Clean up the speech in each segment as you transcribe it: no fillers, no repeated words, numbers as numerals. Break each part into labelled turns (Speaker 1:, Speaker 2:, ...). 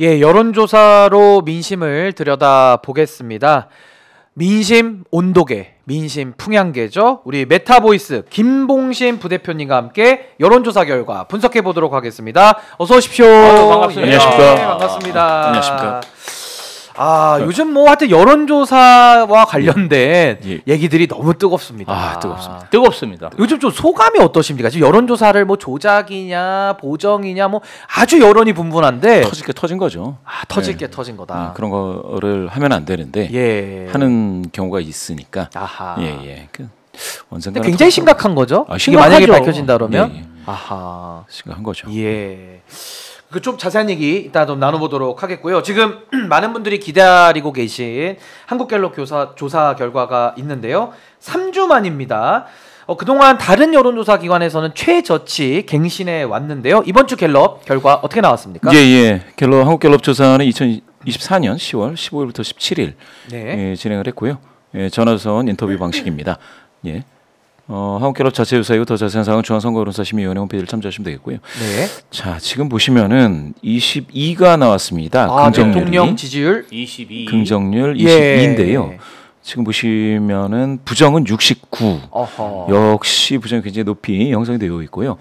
Speaker 1: 예, 여론조사로 민심을 들여다보겠습니다. 민심 온도계, 민심 풍향계죠. 우리 메타보이스 김봉신 부대표님과 함께 여론조사 결과 분석해 보도록 하겠습니다. 어서 오십시오.
Speaker 2: 반갑습니다.
Speaker 3: 안녕하십니까.
Speaker 1: 네, 반갑습니다.
Speaker 3: 안녕하십니까.
Speaker 1: 요즘 뭐 하여튼 여론조사와 관련된 얘기들이 너무 뜨겁습니다.
Speaker 2: 뜨겁습니다.
Speaker 1: 요즘 좀 소감이 어떠십니까? 지금 여론조사를 뭐 조작이냐 보정이냐 뭐 아주 여론이 분분한데
Speaker 3: 터질 게 터진 거죠.
Speaker 1: 터질 게 터진 거다.
Speaker 3: 그런 거를 하면 안 되는데 하는 경우가 있으니까.
Speaker 1: 아하.
Speaker 3: 언젠가
Speaker 1: 굉장히 심각한 거죠. 이게 만약에 밝혀진다 그러면 아하,
Speaker 3: 심각한 거죠.
Speaker 1: 예. 그 좀 자세한 얘기 이따 좀 나눠보도록 하겠고요. 지금 많은 분들이 기다리고 계신 한국갤럽 조사 결과가 있는데요. 3주 만입니다. 그동안 다른 여론조사 기관에서는 최저치 갱신해 왔는데요. 이번 주 갤럽 결과 어떻게 나왔습니까?
Speaker 3: 갤럽 한국갤럽 조사는 2024년 10월 15일부터 17일 진행을 했고요. 전화선 인터뷰 방식입니다. 한국갤럽 자체 조사이고 더 자세한 사항은 중앙선거여론조사심의위원회 홈페이지를 참조하시면 되겠고요. 자, 지금 보시면은 22가 나왔습니다. 긍정률이.
Speaker 1: 대통령 지지율
Speaker 2: 22.
Speaker 3: 긍정률 22인데요. 지금 보시면은 부정은 69. 역시 부정이 굉장히 높이 형성이 되어 있고요.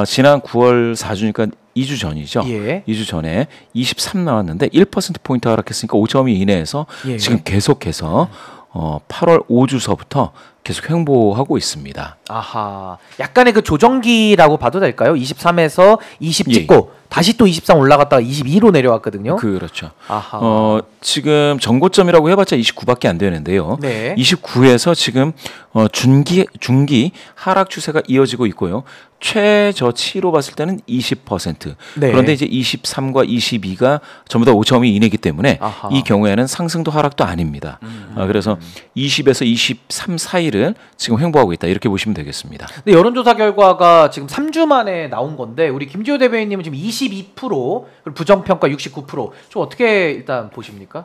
Speaker 3: 지난 9월 4주니까 2주 전이죠. 2주 전에 23 나왔는데 1% 포인트 하락했으니까 5점 이내에서 지금 계속해서 8월 5주서부터 계속 횡보하고 있습니다.
Speaker 1: 아하, 약간의 그 조정기라고 봐도 될까요? 23에서 20 찍고 다시 또 23 올라갔다가 22로 내려왔거든요.
Speaker 3: 그렇죠.
Speaker 1: 아하.
Speaker 3: 지금 정고점이라고 해봤자 29밖에 안 되는데요. 29에서 지금 중기 하락 추세가 이어지고 있고요. 최저치로 봤을 때는 20%. 그런데 이제 23과 22가 전부 다 5.2 이내이기 때문에 이 경우에는 상승도 하락도 아닙니다. 그래서 20에서 23 사이를 지금 횡보하고 있다. 이렇게 보시면 되겠습니다.
Speaker 1: 근데 여론조사 결과가 지금 3주 만에 나온 건데 우리 김지호 대변인님은 지금 22% 그리고 부정평가 69%. 좀 어떻게 일단 보십니까?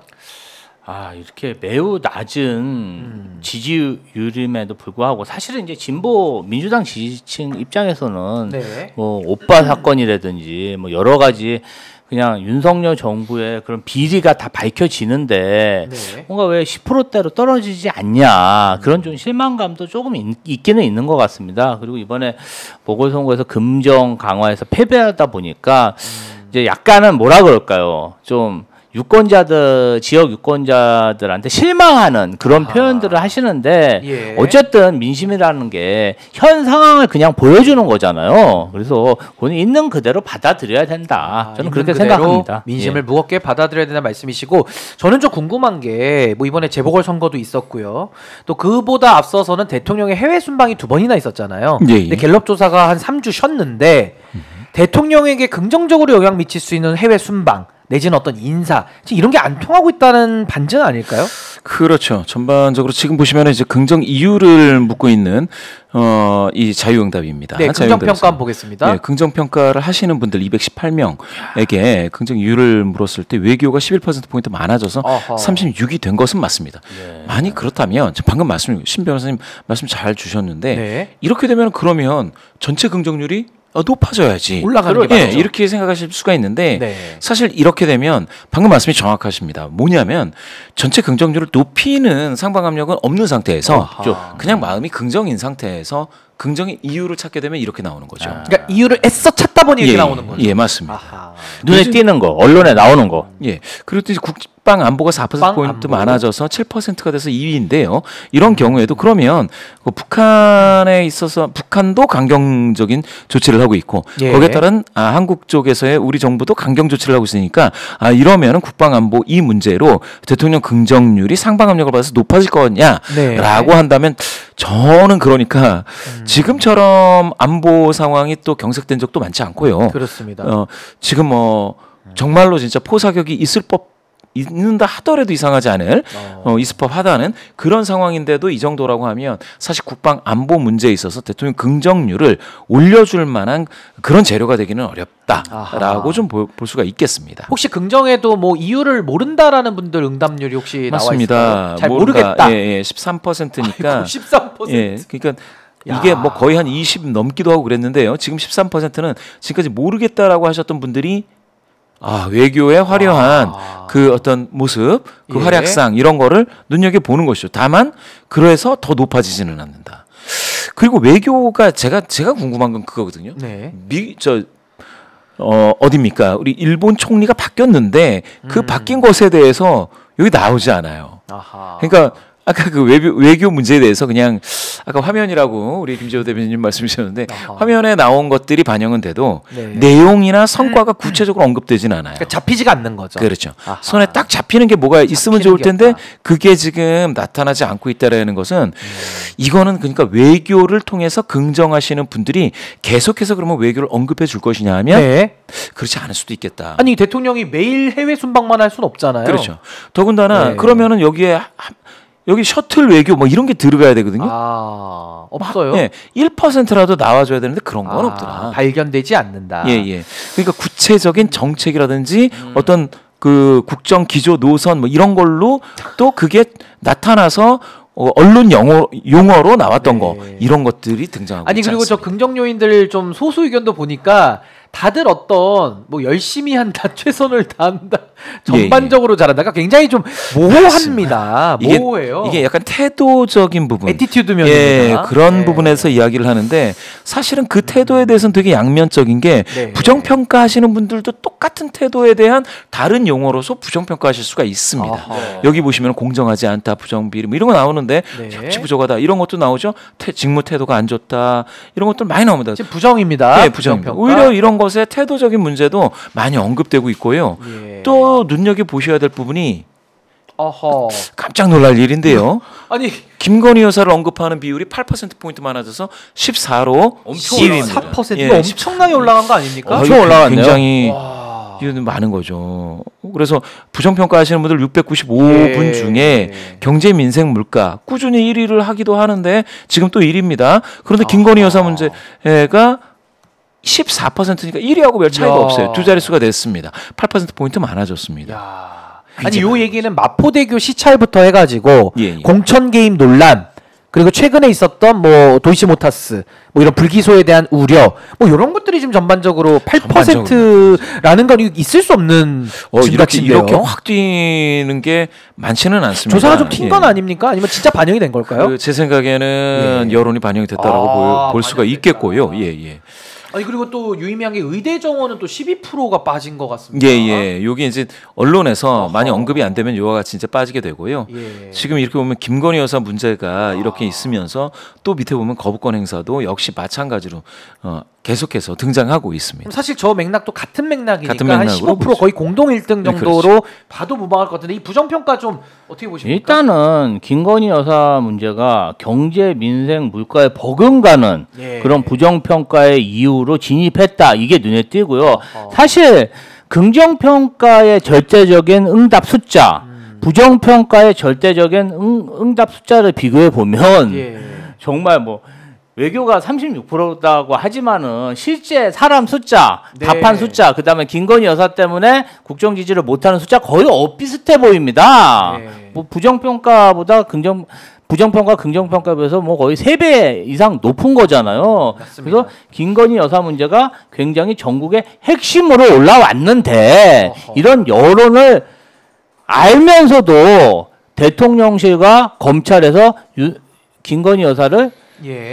Speaker 2: 이렇게 매우 낮은 지지율임에도 불구하고 사실은 이제 진보 민주당 지지층 입장에서는 뭐 오빠 사건이라든지 뭐 여러 가지 그냥 윤석열 정부의 그런 비리가 다 밝혀지는데 뭔가 왜 10%대로 떨어지지 않냐 그런 좀 실망감도 조금 있기는 있는 것 같습니다. 그리고 이번에 보궐선거에서 금정 강화해서 패배하다 보니까 이제 약간은 뭐라 그럴까요? 좀 지역 유권자들한테 실망하는 그런 표현들을 하시는데 어쨌든 민심이라는 게 현 상황을 그냥 보여주는 거잖아요. 그래서 그건 있는 그대로 받아들여야 된다. 저는 그렇게 생각합니다.
Speaker 1: 민심을 무겁게 받아들여야 된다는 말씀이시고 저는 좀 궁금한 게 뭐 이번에 재보궐선거도 있었고요. 또 그보다 앞서서는 대통령의 해외 순방이 2번이나 있었잖아요. 근데 갤럽 조사가 한 3주 쉬었는데 대통령에게 긍정적으로 영향 미칠 수 있는 해외 순방 내지는 어떤 인사 이런 게 안 통하고 있다는 반증 아닐까요?
Speaker 3: 그렇죠. 전반적으로 지금 보시면 이제 긍정 이유를 묻고 있는 이 자유응답입니다.
Speaker 1: 긍정 평가 한번 보겠습니다.
Speaker 3: 긍정 평가를 하시는 분들 218명에게 긍정 이유를 물었을 때 외교가 11% 포인트 많아져서 36이 된 것은 맞습니다. 만약 그렇다면 방금 신 변호사님 말씀 잘 주셨는데 이렇게 되면 그러면 전체 긍정률이 높아져야지.
Speaker 1: 올라가는 게 맞죠.
Speaker 3: 이렇게 생각하실 수가 있는데 사실 이렇게 되면 방금 말씀이 정확하십니다. 뭐냐면 전체 긍정률을 높이는 상방 압력은 없는 상태에서 그냥 마음이 긍정인 상태에서 긍정의 이유를 찾게 되면 이렇게 나오는 거죠.
Speaker 1: 그러니까 이유를 애써 찾다 보니 이렇게 나오는 거죠.
Speaker 3: 맞습니다.
Speaker 2: 눈에 띄는 거, 언론에 나오는 거.
Speaker 3: 그리고 이제 국방 안보가 4%포인트 많아져서 7%가 돼서 2위인데요. 이런 경우에도 그러면 북한에 있어서 북한도 강경적인 조치를 하고 있고 거기에 따른 한국 쪽에서의 우리 정부도 강경 조치를 하고 있으니까 이러면은 국방 안보 이 문제로 대통령 긍정률이 상방 압력을 받아서 높아질 거냐라고 한다면 저는 그러니까 지금처럼 안보 상황이 또 경색된 적도 많지 않고요.
Speaker 1: 그렇습니다.
Speaker 3: 지금 정말로 진짜 포사격이 있는다 하더라도 이상하지 않을 있을 법하다는 그런 상황인데도 이 정도라고 하면 사실 국방 안보 문제에 있어서 대통령 긍정률을 올려줄 만한 그런 재료가 되기는 어렵다라고 좀 볼 수가 있겠습니다.
Speaker 1: 혹시 긍정에도 뭐 이유를 모른다라는 분들 응답률이 혹시
Speaker 3: 맞습니다.
Speaker 1: 나와 있어요? 잘 모르겠다.
Speaker 3: 13%니까.
Speaker 1: 13%.
Speaker 3: 그러니까 이게 뭐 거의 한 20 넘기도 하고 그랬는데요. 지금 13%는 지금까지 모르겠다라고 하셨던 분들이 외교의 화려한 그 어떤 모습, 그 활약상 이런 거를 눈여겨 보는 것이죠. 다만 그래서 더 높아지지는 않는다. 그리고 외교가 제가 궁금한 건 그거거든요.
Speaker 1: 네.
Speaker 3: 어디입니까? 우리 일본 총리가 바뀌었는데 그 바뀐 것에 대해서 여기 나오지 않아요.
Speaker 1: 아하.
Speaker 3: 그러니까 아까 그 외교 문제에 대해서 그냥 아까 화면이라고 우리 김재호 대변인님 말씀하셨는데 화면에 나온 것들이 반영은 돼도 내용이나 성과가 구체적으로 언급되지는 않아요.
Speaker 1: 그러니까 잡히지가 않는 거죠.
Speaker 3: 그렇죠. 아하. 손에 딱 잡히는 게 뭐가 있으면 좋을 텐데 그게 지금 나타나지 않고 있다라는 것은 이거는 그러니까 외교를 통해서 긍정하시는 분들이 계속해서 그러면 외교를 언급해 줄 것이냐 하면 그렇지 않을 수도 있겠다.
Speaker 1: 아니 대통령이 매일 해외 순방만 할 수는 없잖아요.
Speaker 3: 그렇죠. 더군다나 그러면은 여기 셔틀 외교 뭐 이런 게 들어가야 되거든요.
Speaker 1: 없어요.
Speaker 3: 1%라도 나와줘야 되는데 그런 건 없더라.
Speaker 1: 발견되지 않는다.
Speaker 3: 그러니까 구체적인 정책이라든지 어떤 그 국정 기조 노선 뭐 이런 걸로 또 그게 나타나서 언론 용어로 나왔던 거 이런 것들이 등장하고
Speaker 1: 아니 그리고
Speaker 3: 않습니다.
Speaker 1: 저 긍정 요인들 좀 소수 의견도 보니까 다들 어떤 뭐 열심히 한다, 최선을 다한다, 전반적으로 잘한다가 굉장히 좀 모호합니다. 모호해요.
Speaker 3: 이게 약간 태도적인 부분,
Speaker 1: 애티튜드 면입니다.
Speaker 3: 그런 부분에서 이야기를 하는데 사실은 그 태도에 대해서는 되게 양면적인 게 부정평가하시는 분들도 똑같은 태도에 대한 다른 용어로서 부정평가하실 수가 있습니다. 여기 보시면 공정하지 않다, 부정비리 뭐 이런 거 나오는데 협치 부족하다 이런 것도 나오죠. 직무 태도가 안 좋다 이런 것들 많이 나옵니다.
Speaker 1: 지금 부정입니다.
Speaker 3: 부정평가. 오히려 이런 것에 태도적인 문제도 많이 언급되고 있고요. 또 눈여겨 보셔야 될 부분이 깜짝 놀랄 일인데요.
Speaker 1: 아니
Speaker 3: 김건희 여사를 언급하는 비율이 8%포인트 많아져서 14로
Speaker 1: 엄청 14%? 이거 엄청나게 올라간 거 아닙니까?
Speaker 3: 엄청 올라갔네요. 굉장히 이거는 많은 거죠. 그래서 부정평가하시는 분들 695분 중에 경제, 민생, 물가 꾸준히 1위를 하기도 하는데 지금 또 1위입니다. 그런데 김건희 여사 문제가 14%니까 1위하고 별 차이가 없어요. 두 자릿수가 됐습니다. 8%포인트 많아졌습니다.
Speaker 1: 아니 요 얘기는 마포대교 시찰부터 해가지고 공천 개입 논란 그리고 최근에 있었던 뭐 도이치모타스 뭐 이런 불기소에 대한 우려 뭐 이런 것들이 지금 전반적으로 8%라는 건 있을 수 없는
Speaker 3: 이렇게 확 뛰는 게 많지는 않습니다.
Speaker 1: 조사가 좀 튄 건 아닙니까? 아니면 진짜 반영이 된 걸까요?
Speaker 3: 제 생각에는 여론이 반영이 됐다라고 볼 수가 있겠고요.
Speaker 1: 아니 그리고 또 유의미한 게 의대 정원은 또 12%가 빠진 것 같습니다.
Speaker 3: 여기 이제 언론에서 많이 언급이 안 되면 요가 진짜 빠지게 되고요. 지금 이렇게 보면 김건희 여사 문제가 이렇게 있으면서 또 밑에 보면 거부권 행사도 역시 마찬가지로 계속해서 등장하고 있습니다.
Speaker 1: 사실 저 맥락도 같은 맥락이니까 한 15% 거의 공동 1등 정도로 봐도 무방할 것 같은데 이 부정평가 좀 어떻게 보십니까?
Speaker 2: 일단은 김건희 여사 문제가 경제, 민생, 물가에 버금가는 그런 부정평가의 이유로 진입했다. 이게 눈에 띄고요. 사실 긍정평가의 절대적인 응답 숫자, 부정평가의 절대적인 응답 숫자를 비교해 보면 정말 뭐 외교가 36%라고 하지만은 실제 사람 숫자, 답한 숫자, 그다음에 김건희 여사 때문에 국정 지지를 못하는 숫자 거의 비슷해 보입니다. 뭐 부정평가보다 부정평가, 긍정평가에 비해서 뭐 거의 3배 이상 높은 거잖아요. 맞습니다. 그래서 김건희 여사 문제가 굉장히 전국의 핵심으로 올라왔는데 이런 여론을 알면서도 대통령실과 검찰에서 김건희 여사를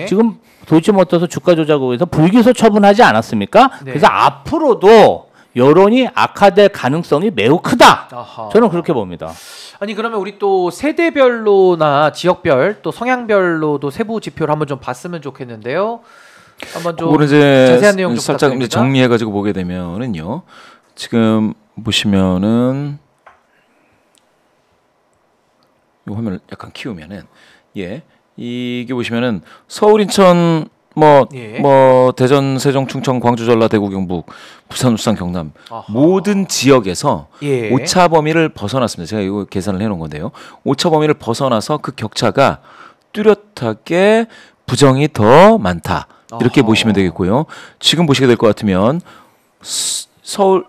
Speaker 2: 지금 도이치모터스 주가 조작 의혹에서 불기소 처분하지 않았습니까? 그래서 앞으로도 여론이 악화될 가능성이 매우 크다. 저는 그렇게 봅니다.
Speaker 1: 아니 그러면 우리 또 세대별로나 지역별 또 성향별로도 세부 지표를 한번 좀 봤으면 좋겠는데요. 한번 좀 자세한 내용 좀
Speaker 3: 살짝 이제 정리해가지고 보게 되면은요. 지금 보시면은 이 화면을 약간 키우면은 이게 보시면은 서울, 인천, 뭐 대전, 세종, 충청, 광주, 전라, 대구, 경북, 부산, 울산, 경남 모든 지역에서 오차 범위를 벗어났습니다. 제가 이거 계산을 해놓은 건데요. 오차 범위를 벗어나서 그 격차가 뚜렷하게 부정이 더 많다. 이렇게 보시면 되겠고요. 지금 보시게 될 것 같으면 서울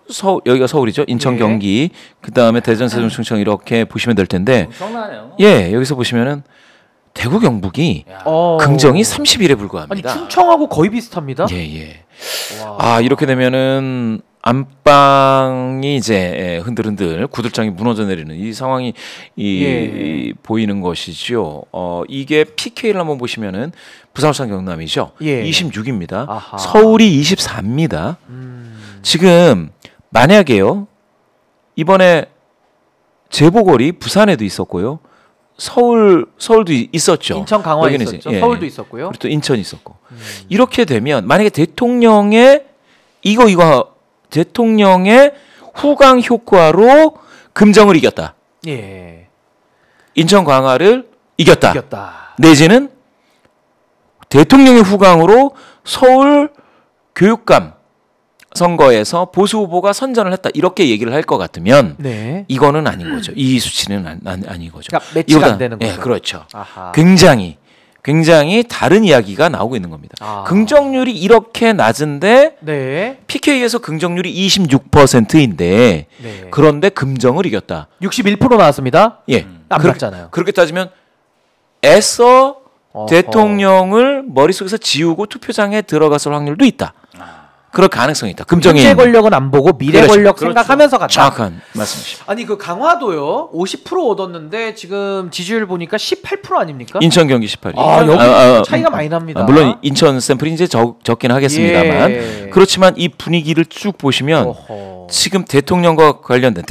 Speaker 3: 여기가 서울이죠. 인천, 경기, 그 다음에 대전, 세종, 충청 이렇게 보시면 될 텐데,
Speaker 2: 엄청나네요.
Speaker 3: 여기서 보시면은 대구 경북이 긍정이 31에 불과합니다.
Speaker 1: 아니 충청하고 거의 비슷합니다.
Speaker 3: 예. 아 이렇게 되면은 안방이 이제 흔들흔들 구들장이 무너져 내리는 이 상황이 보이는 것이죠. 이게 PK를 한번 보시면은 부산, 울산, 경남이죠. 26입니다. 아하. 서울이 24입니다. 지금 만약에요 이번에 재보궐이 부산에도 있었고요. 서울도 있었죠.
Speaker 1: 인천, 강화에 있었죠. 서울도 있었고요.
Speaker 3: 그리고 또 인천이 있었고. 이렇게 되면 만약에 대통령의 대통령의 후광 효과로 금정을 이겼다.
Speaker 1: 예.
Speaker 3: 인천, 강화를 이겼다. 내지는 대통령의 후광으로 서울 교육감 선거에서 보수 후보가 선전을 했다. 이렇게 얘기를 할 것 같으면 이거는 아닌 거죠. 이 수치는 아닌 거죠.
Speaker 1: 그러니까 매치가 안 되는 거죠.
Speaker 3: 네, 그렇죠. 아하. 굉장히 다른 이야기가 나오고 있는 겁니다. 긍정률이 이렇게 낮은데 PK에서 긍정률이 26%인데 그런데 금정을 이겼다.
Speaker 1: 61% 나왔습니다.
Speaker 3: 예,
Speaker 1: 안 맞잖아요.
Speaker 3: 그렇게 따지면 애써 대통령을 머릿속에서 지우고 투표장에 들어갔을 확률도 있다. 그럴 가능성이 있다. 금정이
Speaker 1: 현재 권력은 안 보고 미래 권력 생각하면서 갔다.
Speaker 3: 정확한 말씀이십니다.
Speaker 1: 아니 그 강화도요 50% 얻었는데 지금 지지율 보니까 18% 아닙니까?
Speaker 3: 인천 경기 18.
Speaker 1: 여기 차이가 많이 납니다.
Speaker 3: 물론 인천 샘플이 이제 적긴 하겠습니다만 그렇지만 이 분위기를 쭉 보시면 지금 대통령과 관련된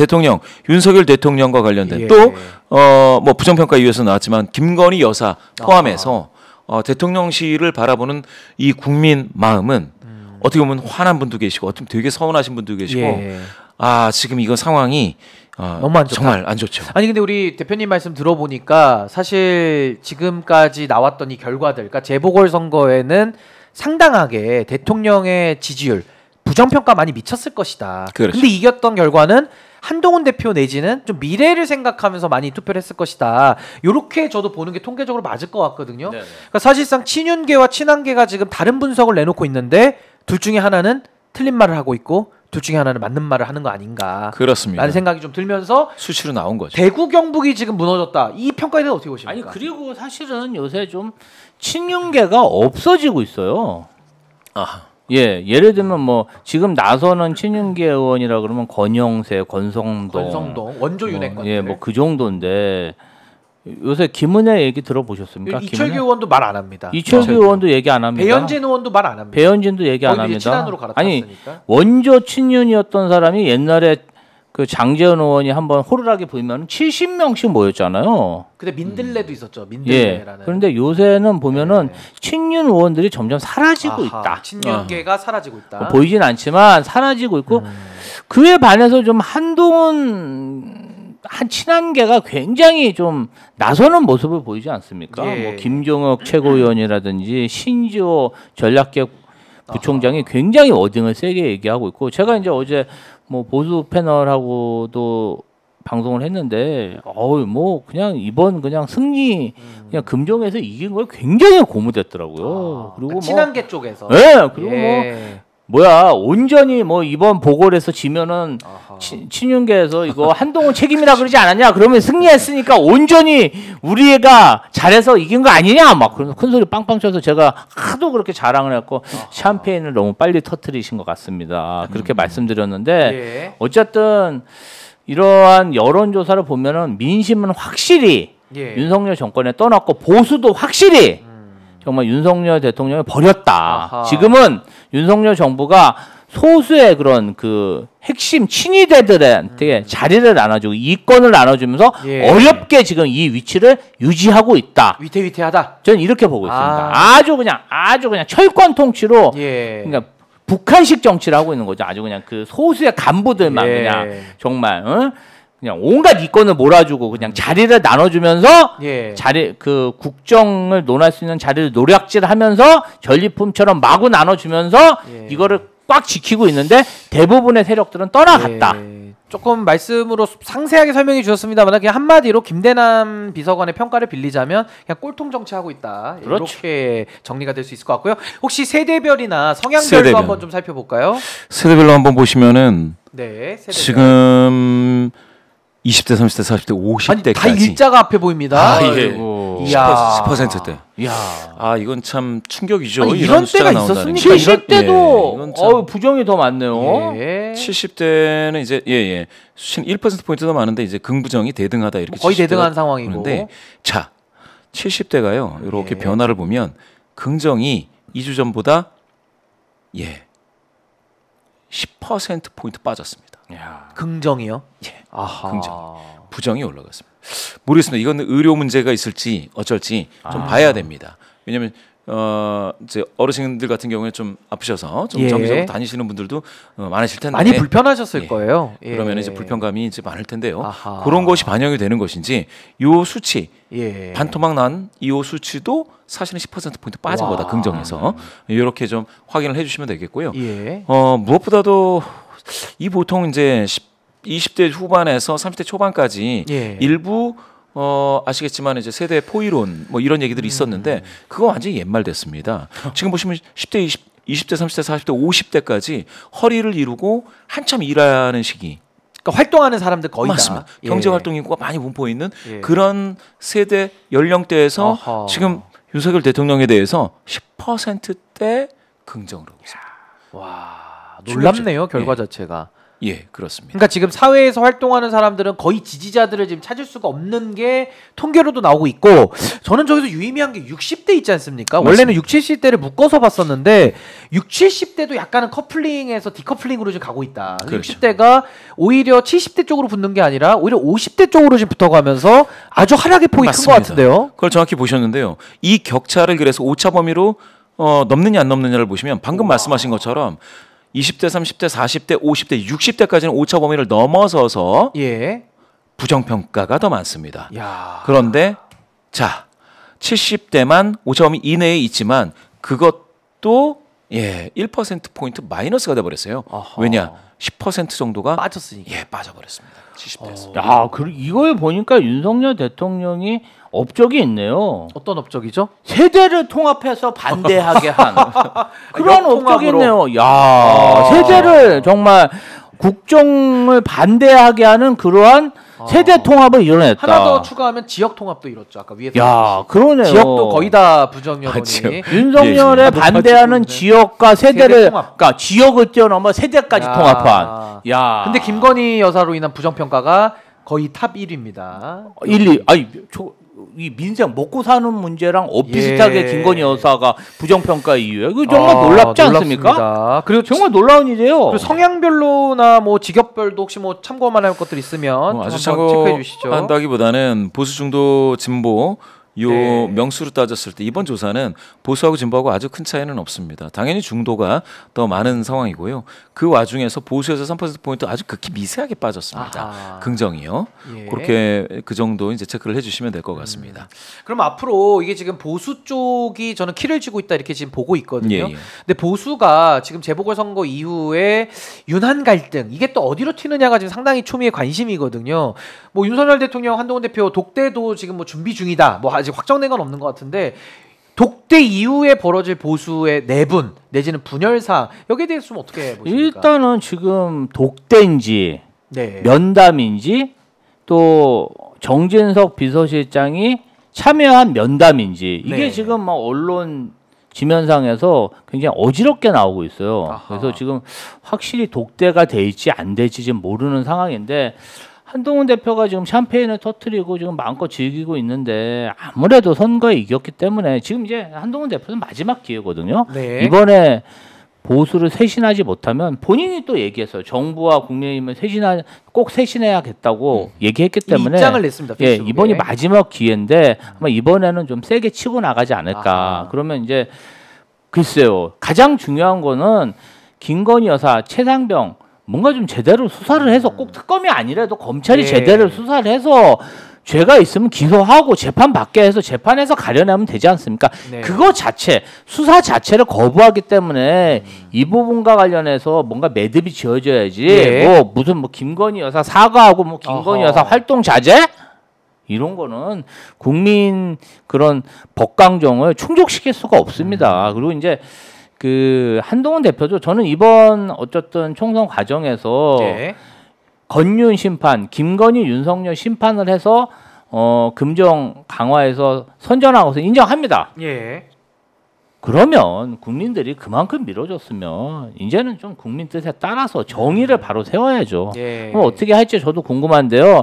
Speaker 3: 윤석열 대통령과 관련된 또 뭐 부정평가 이유에서 나왔지만 김건희 여사 포함해서 대통령실을 바라보는 이 국민 마음은 어떻게 보면 화난 분도 계시고 어떻게 보면 되게 서운하신 분도 계시고 지금 이거 상황이
Speaker 1: 너무 안 좋다.
Speaker 3: 정말 안 좋죠.
Speaker 1: 아니 근데 우리 대표님 말씀 들어보니까 사실 지금까지 나왔던 이 결과들 그러니까 재보궐선거에는 상당하게 대통령의 지지율 부정평가 많이 미쳤을 것이다.
Speaker 3: 그렇죠.
Speaker 1: 근데 이겼던 결과는 한동훈 대표 내지는 좀 미래를 생각하면서 많이 투표를 했을 것이다. 요렇게 저도 보는 게 통계적으로 맞을 것 같거든요. 그러니까 사실상 친윤계와 친한계가 지금 다른 분석을 내놓고 있는데 둘 중에 하나는 틀린 말을 하고 있고 둘 중에 하나는 맞는 말을 하는 거 아닌가.
Speaker 3: 그렇습니다.
Speaker 1: 라는 생각이 좀 들면서
Speaker 3: 수치로 나온 거죠.
Speaker 1: 대구 경북이 지금 무너졌다. 이 평가에 대해서 어떻게 보십니까?
Speaker 2: 아니 그리고 사실은 요새 좀 친윤계가 없어지고 있어요. 예를 들면 뭐 지금 나서는 친윤계 의원이라 그러면 권영세, 권성동
Speaker 1: 원조 윤핵관
Speaker 2: 뭐 그 정도인데 요새 김은혜 얘기 들어보셨습니까?
Speaker 1: 이철규 의원도 말 안 합니다.
Speaker 2: 이철규 의원도 얘기 안 합니다.
Speaker 1: 배현진 의원도 말 안 합니다.
Speaker 2: 배현진도 얘기 안 합니다.
Speaker 1: 친한으로
Speaker 2: 아니 원조 친윤이었던 사람이 옛날에 그 장재현 의원이 한번 호루라기 불면 70명씩 모였잖아요.
Speaker 1: 근데 민들레도 있었죠. 민들레라는.
Speaker 2: 그런데 요새는 보면은 친윤 의원들이 점점 사라지고 있다.
Speaker 1: 친윤계가 사라지고 있다.
Speaker 2: 보이진 않지만 사라지고 있고 그에 반해서 좀 한동훈 친한계가 굉장히 좀 나서는 모습을 보이지 않습니까? 뭐 김종혁 최고위원이라든지 신지호 전략계 부총장이 굉장히 워딩을 세게 얘기하고 있고 제가 이제 어제 뭐 보수 패널하고도 방송을 했는데 뭐 그냥 이번 그냥 승리 그냥 금정에서 이긴 거에 굉장히 고무됐더라고요. 그리고
Speaker 1: 그러니까 친한계 쪽에서.
Speaker 2: 그리고 뭐야 온전히 뭐 이번 보궐에서 지면은 친윤계에서 이거 한동훈 책임이라 그러지 않았냐? 그러면 승리했으니까 온전히 우리가 잘해서 이긴 거 아니냐? 막 그런 큰 소리 빵빵 쳐서 제가 하도 그렇게 자랑을 했고 샴페인을 너무 빨리 터뜨리신 것 같습니다. 그렇게 말씀드렸는데 어쨌든 이러한 여론조사를 보면은 민심은 확실히 윤석열 정권에 떠났고 보수도 확실히 정말 윤석열 대통령을 버렸다. 지금은 윤석열 정부가 소수의 그런 그 핵심 친위대들한테 자리를 나눠주고 이권을 나눠주면서 어렵게 지금 이 위치를 유지하고 있다.
Speaker 1: 위태위태하다.
Speaker 2: 저는 이렇게 보고 있습니다. 아주 그냥 철권 통치로 그러니까 북한식 정치를 하고 있는 거죠. 아주 그냥 그 소수의 간부들만 그냥 정말 그냥 온갖 이권을 몰아주고 그냥 자리를 나눠주면서 자리 그 국정을 논할 수 있는 자리를 노략질하면서 전리품처럼 마구 나눠주면서 이거를 꽉 지키고 있는데 대부분의 세력들은 떠나갔다.
Speaker 1: 조금 말씀으로 상세하게 설명해 주셨습니다만 그냥 한마디로 김대남 비서관의 평가를 빌리자면 그냥 꼴통 정치하고 있다. 이렇게 정리가 될 수 있을 것 같고요. 혹시 세대별이나 성향별로 한번 좀 살펴볼까요?
Speaker 3: 세대별로 한번 보시면은 지금 20대, 30대, 40대, 50대까지
Speaker 1: 다 일자가 앞에 보입니다.
Speaker 3: 10%대.
Speaker 2: 이야.
Speaker 3: 아 이건 참 충격이죠.
Speaker 1: 아니, 이런 때가 있었습니까?
Speaker 2: 70대도 부정이 더 많네요.
Speaker 3: 70대는 이제 1% 포인트 더 많은데 이제 긍부정이 대등하다 이렇게
Speaker 1: 거의 대등한 상황이고.
Speaker 3: 그런데 자 70대가요. 이렇게 변화를 보면 긍정이 2주 전보다 10% 포인트 빠졌습니다.
Speaker 1: 긍정이요?
Speaker 3: 아하. 긍정. 부정이 올라갔습니다. 모르겠습니다. 이건 의료 문제가 있을지 어쩔지 좀 봐야 됩니다. 왜냐하면 이제 어르신들 같은 경우에 좀 아프셔서 좀 정기적으로 다니시는 분들도 많으실 텐데
Speaker 1: 많이 불편하셨을 거예요.
Speaker 3: 그러면 이제 불편감이 이제 많을 텐데요. 아하. 그런 것이 반영이 되는 것인지 요 수치 반토막 난 이 수치도 사실은 10% 포인트 빠진 거다 긍정에서 이렇게 좀 확인을 해주시면 되겠고요. 무엇보다도 이 보통 이제 20대 후반에서 30대 초반까지 일부 아시겠지만 이제 세대 포이론 뭐 이런 얘기들이 있었는데 그거 완전히 옛말 됐습니다. 지금 보시면 10대, 20대, 30대, 40대, 50대까지 허리를 이루고 한참 일하는 시기.
Speaker 1: 그러니까 활동하는 사람들 거의
Speaker 3: 맞습니다. 다. 경제 활동 인구가 많이 분포해 있는 그런 세대 연령대에서 지금 윤석열 대통령에 대해서 10%대 긍정으로 하고 있습니다.
Speaker 1: 와, 놀랍네요 결과 자체가.
Speaker 3: 그렇습니다.
Speaker 1: 그러니까 지금 사회에서 활동하는 사람들은 거의 지지자들을 지금 찾을 수가 없는 게 통계로도 나오고 있고 저는 저기서 유의미한 게 60대 있지 않습니까? 맞습니다. 원래는 60, 70대를 묶어서 봤었는데 60, 70대도 약간은 커플링에서 디커플링으로 지금 가고 있다. 그렇죠. 60대가 오히려 70대 쪽으로 붙는 게 아니라 오히려 50대 쪽으로 지금 붙어가면서 아주 하락의 폭이 큰 것 같은데요.
Speaker 3: 그걸 정확히 보셨는데요. 이 격차를 그래서 오차 범위로 넘느냐 안 넘느냐를 보시면 방금 말씀하신 것처럼 20대, 30대, 40대, 50대, 60대까지는 오차 범위를 넘어서서 부정평가가 더 많습니다. 그런데 자 70대만 오차 범위 이내에 있지만 그것도 1%포인트 마이너스가 돼버렸어요. 왜냐? 10% 정도가
Speaker 1: 빠졌으니까.
Speaker 3: 빠져버렸습니다. 70대에서.
Speaker 2: 이걸 보니까 윤석열 대통령이 업적이 있네요.
Speaker 1: 어떤 업적이죠?
Speaker 2: 세대를 통합해서 반대하게 한 그런 업적이 있네요. 세대를 정말 국정을 반대하게 하는 그러한 세대 통합을 이뤄냈다.
Speaker 1: 하나 더 추가하면 지역 통합도 이뤘죠. 아까 위에서.
Speaker 2: 그러네요.
Speaker 1: 지역도 거의 다 부정 여론이.
Speaker 2: 윤석열에 반대하는 지역과 세대를 그러니까 지역을 뛰어넘어 세대까지 통합한.
Speaker 1: 근데 김건희 여사로 인한 부정 평가가 거의 탑 1위입니다.
Speaker 2: 1위. 이 민생 먹고 사는 문제랑 비슷하게 김건희 여사가 부정평가 이유예요. 이거 정말 놀랍지 않습니까?
Speaker 1: 놀랍습니다.
Speaker 2: 그리고 정말 놀라운 일이에요.
Speaker 1: 그리고 성향별로나 뭐 직업별도 혹시 뭐 참고만 할 것들 있으면
Speaker 3: 아주 체크해 주시죠. 한다기보다는 보수 중도 진보 명수로 따졌을 때 이번 조사는 보수하고 진보하고 아주 큰 차이는 없습니다. 당연히 중도가 더 많은 상황이고요. 그 와중에서 보수에서 3%포인트 아주 극히 미세하게 빠졌습니다. 긍정이요. 그렇게 그 정도 이제 체크를 해주시면 될 것 같습니다.
Speaker 1: 그럼 앞으로 이게 지금 보수 쪽이 저는 키를 쥐고 있다 이렇게 지금 보고 있거든요. 근데 보수가 지금 재보궐선거 이후에 윤한 갈등 이게 또 어디로 튀느냐가 지금 상당히 초미의 관심이거든요. 뭐 윤석열 대통령, 한동훈 대표 독대도 지금 뭐 준비 중이다. 뭐 아직 확정된 건 없는 것 같은데 독대 이후에 벌어질 보수의 내분 내지는 분열사 여기에 대해서 좀 어떻게 보십니까?
Speaker 2: 일단은 지금 독대인지 면담인지 또 정진석 비서실장이 참여한 면담인지 이게 지금 막 언론 지면상에서 굉장히 어지럽게 나오고 있어요. 그래서 지금 확실히 독대가 될지 안 될지 지금 모르는 상황인데 한동훈 대표가 지금 샴페인을 터뜨리고 지금 마음껏 즐기고 있는데 아무래도 선거에 이겼기 때문에 지금 이제 한동훈 대표는 마지막 기회거든요. 이번에 보수를 쇄신하지 못하면 본인이 또 얘기했어요. 정부와 국민의힘을 꼭 쇄신해야겠다고 얘기했기 때문에
Speaker 1: 입장을 냈습니다. 페이스북에.
Speaker 2: 이번이 마지막 기회인데 아마 이번에는 좀 세게 치고 나가지 않을까. 그러면 이제 글쎄요. 가장 중요한 거는 김건희 여사, 최상병 뭔가 좀 제대로 수사를 해서 꼭 특검이 아니라도 검찰이 제대로 수사를 해서 죄가 있으면 기소하고 재판 받게 해서 재판에서 가려내면 되지 않습니까? 그거 자체 수사 자체를 거부하기 때문에 이 부분과 관련해서 뭔가 매듭이 지어져야지 뭐 무슨 뭐 김건희 여사 사과하고 뭐 김건희 여사 활동 자제 이런 거는 국민 그런 법강정을 충족시킬 수가 없습니다. 그리고 이제 그 한동훈 대표도 저는 이번 어쨌든 총선 과정에서 건윤 심판, 김건희, 윤석열 심판을 해서 금정 강화해서 선전하고서 인정합니다.
Speaker 1: 예.
Speaker 2: 그러면 국민들이 그만큼 밀어줬으면 이제는 좀 국민 뜻에 따라서 정의를 바로 세워야죠.
Speaker 1: 예.
Speaker 2: 그럼 어떻게 할지 저도 궁금한데요.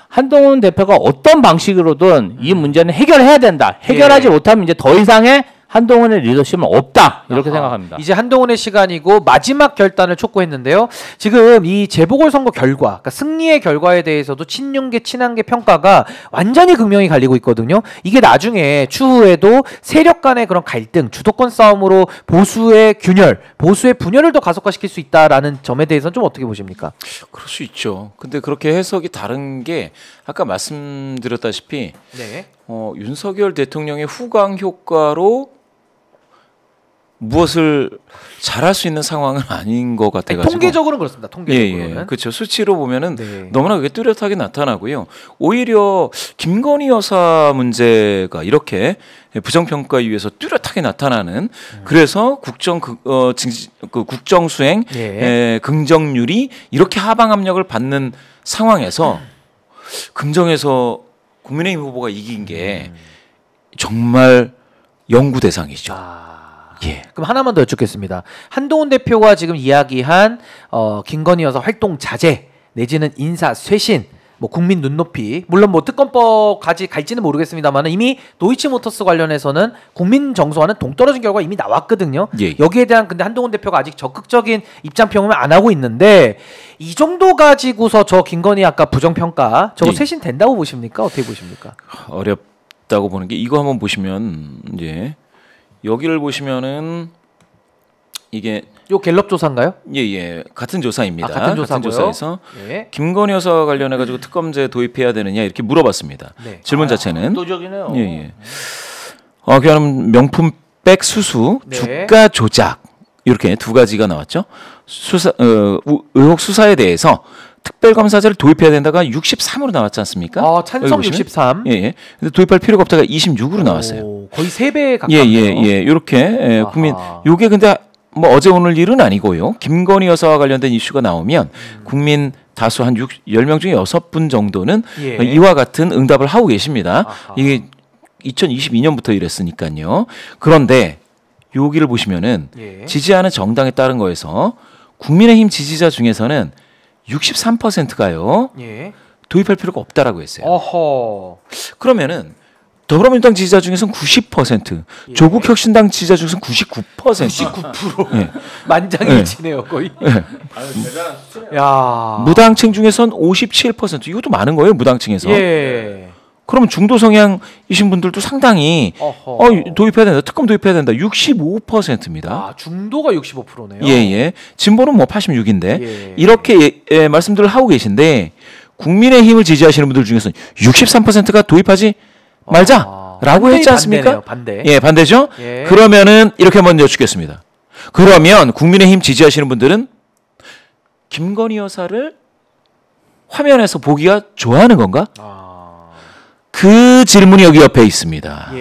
Speaker 2: 한동훈 대표가 어떤 방식으로든 이 문제는 해결해야 된다. 해결하지 못하면 이제 더 이상의 한동훈의 리더십은 없다 이렇게 생각합니다.
Speaker 1: 이제 한동훈의 시간이고 마지막 결단을 촉구했는데요. 지금 이 재보궐선거 결과, 그러니까 승리의 결과에 대해서도 친윤계, 친한계 평가가 완전히 극명히 갈리고 있거든요. 이게 나중에 추후에도 세력 간의 그런 갈등, 주도권 싸움으로 보수의 균열, 보수의 분열을 더 가속화시킬 수 있다라는 점에 대해서는 좀 어떻게 보십니까?
Speaker 3: 그럴 수 있죠. 근데 그렇게 해석이 다른 게 아까 말씀드렸다시피
Speaker 1: 네.
Speaker 3: 윤석열 대통령의 후광 효과로 무엇을 잘할 수 있는 상황은 아닌 것 같아가지고
Speaker 1: 통계적으로는 그렇습니다. 통계적으로는.
Speaker 3: 예, 그렇죠. 수치로 보면은
Speaker 1: 네.
Speaker 3: 너무나 그게 뚜렷하게 나타나고요. 오히려 김건희 여사 문제가 이렇게 부정평가위에서 뚜렷하게 나타나는 그래서 국정 수행
Speaker 1: 예.
Speaker 3: 긍정률이 이렇게 하방 압력을 받는 상황에서 금정에서 국민의힘 후보가 이긴 게 정말 연구 대상이죠.
Speaker 1: 예. 그럼 하나만 더 여쭙겠습니다. 한동훈 대표가 지금 이야기한 김건희 여사 활동 자제 내지는 인사 쇄신, 뭐 국민 눈높이, 물론 뭐 특검법까지 갈지는 모르겠습니다만 이미 도이치모터스 관련해서는 국민 정서와는 동떨어진 결과가 이미 나왔거든요.
Speaker 3: 예.
Speaker 1: 여기에 대한 근데 한동훈 대표가 아직 적극적인 입장 표명을 안 하고 있는데 이 정도 가지고서 저 김건희 아까 부정평가 저거
Speaker 3: 예.
Speaker 1: 쇄신 된다고 보십니까? 어떻게 보십니까?
Speaker 3: 어렵다고 보는 게 이거 한번 보시면 이제 여기를 보시면은 이게
Speaker 1: 요 갤럽 조사인가요?
Speaker 3: 예 같은 조사입니다.
Speaker 1: 같은 조사고요.
Speaker 3: 조사에서
Speaker 1: 예.
Speaker 3: 김건희 여사 관련해 가지고 특검제 도입해야 되느냐 이렇게 물어봤습니다.
Speaker 1: 네.
Speaker 3: 질문 자체는
Speaker 2: 압도적이네요.
Speaker 3: 예. 그냥 명품백 수수,
Speaker 1: 네.
Speaker 3: 주가 조작 이렇게 두 가지가 나왔죠. 의혹 수사에 대해서 특별검사제를 도입해야 된다가 63으로 나왔지 않습니까?
Speaker 1: 찬성 63.
Speaker 3: 예. 근데 도입할 필요가 없다가 26으로 나왔어요.
Speaker 1: 거의 3배 가깝네요.
Speaker 3: 예. 이렇게 국민 요게 근데 뭐 어제 오늘 일은 아니고요. 김건희 여사와 관련된 이슈가 나오면 국민 다수 한 10명 중에 6분 정도는 이와 같은 응답을 하고 계십니다. 이게 2022년부터 이랬으니까요. 그런데 여기를 보시면은 지지하는 정당에 따른 거에서 국민의힘 지지자 중에서는 63%가요. 도입할 필요가 없다라고 했어요. 그러면은 더불어민주당 지지자 중에서는 90%, 조국혁신당 지지자 중에서는 99%.
Speaker 1: 99%. 예. 만장일치네요, 거의.
Speaker 3: 야. 무당층 중에서는 57%. 이것도 많은 거예요, 무당층에서.
Speaker 1: 예.
Speaker 3: 그러면 중도 성향이신 분들도 상당히 도입해야 된다. 특검 도입해야 된다. 65%입니다.
Speaker 1: 중도가 65%네요.
Speaker 3: 예. 진보는 뭐 86인데 이렇게 말씀들을 하고 계신데 국민의힘을 지지하시는 분들 중에서는 63%가 도입하지 말자라고 했지 않습니까?
Speaker 1: 반대.
Speaker 3: 예, 반대죠. 그러면은 이렇게 먼저 여쭙겠습니다. 그러면 국민의힘 지지하시는 분들은 김건희 여사를 화면에서 보기가 좋아하는 건가? 그 질문이 여기 옆에 있습니다.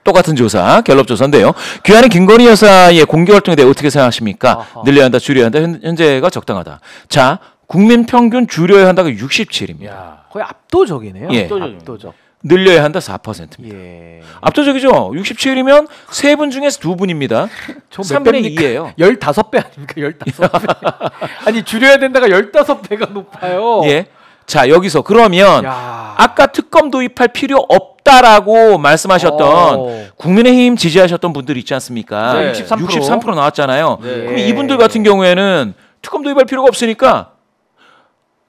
Speaker 3: 똑같은 조사, 갤럽 조사인데요. 귀하는 김건희 여사의 공개 활동에 대해 어떻게 생각하십니까? 늘려야 한다, 줄여야 한다, 현재가 적당하다. 자, 국민 평균 줄여야 한다가 67입니다.
Speaker 1: 거의 압도적이네요.
Speaker 3: 압도적. 늘려야 한다 4%입니다. 압도적이죠. 67이면 세 분 중에서 두 분입니다. 3분의 2예요.
Speaker 1: 15배 아닙니까? 15배. 아니 줄여야 된다가 15배가 높아요.
Speaker 3: 자, 여기서 그러면 아까 특검 도입할 필요 없다라고 말씀하셨던 국민의힘 지지하셨던 분들 있지 않습니까? 63% 나왔잖아요. 그럼 이분들 같은 경우에는 특검 도입할 필요가 없으니까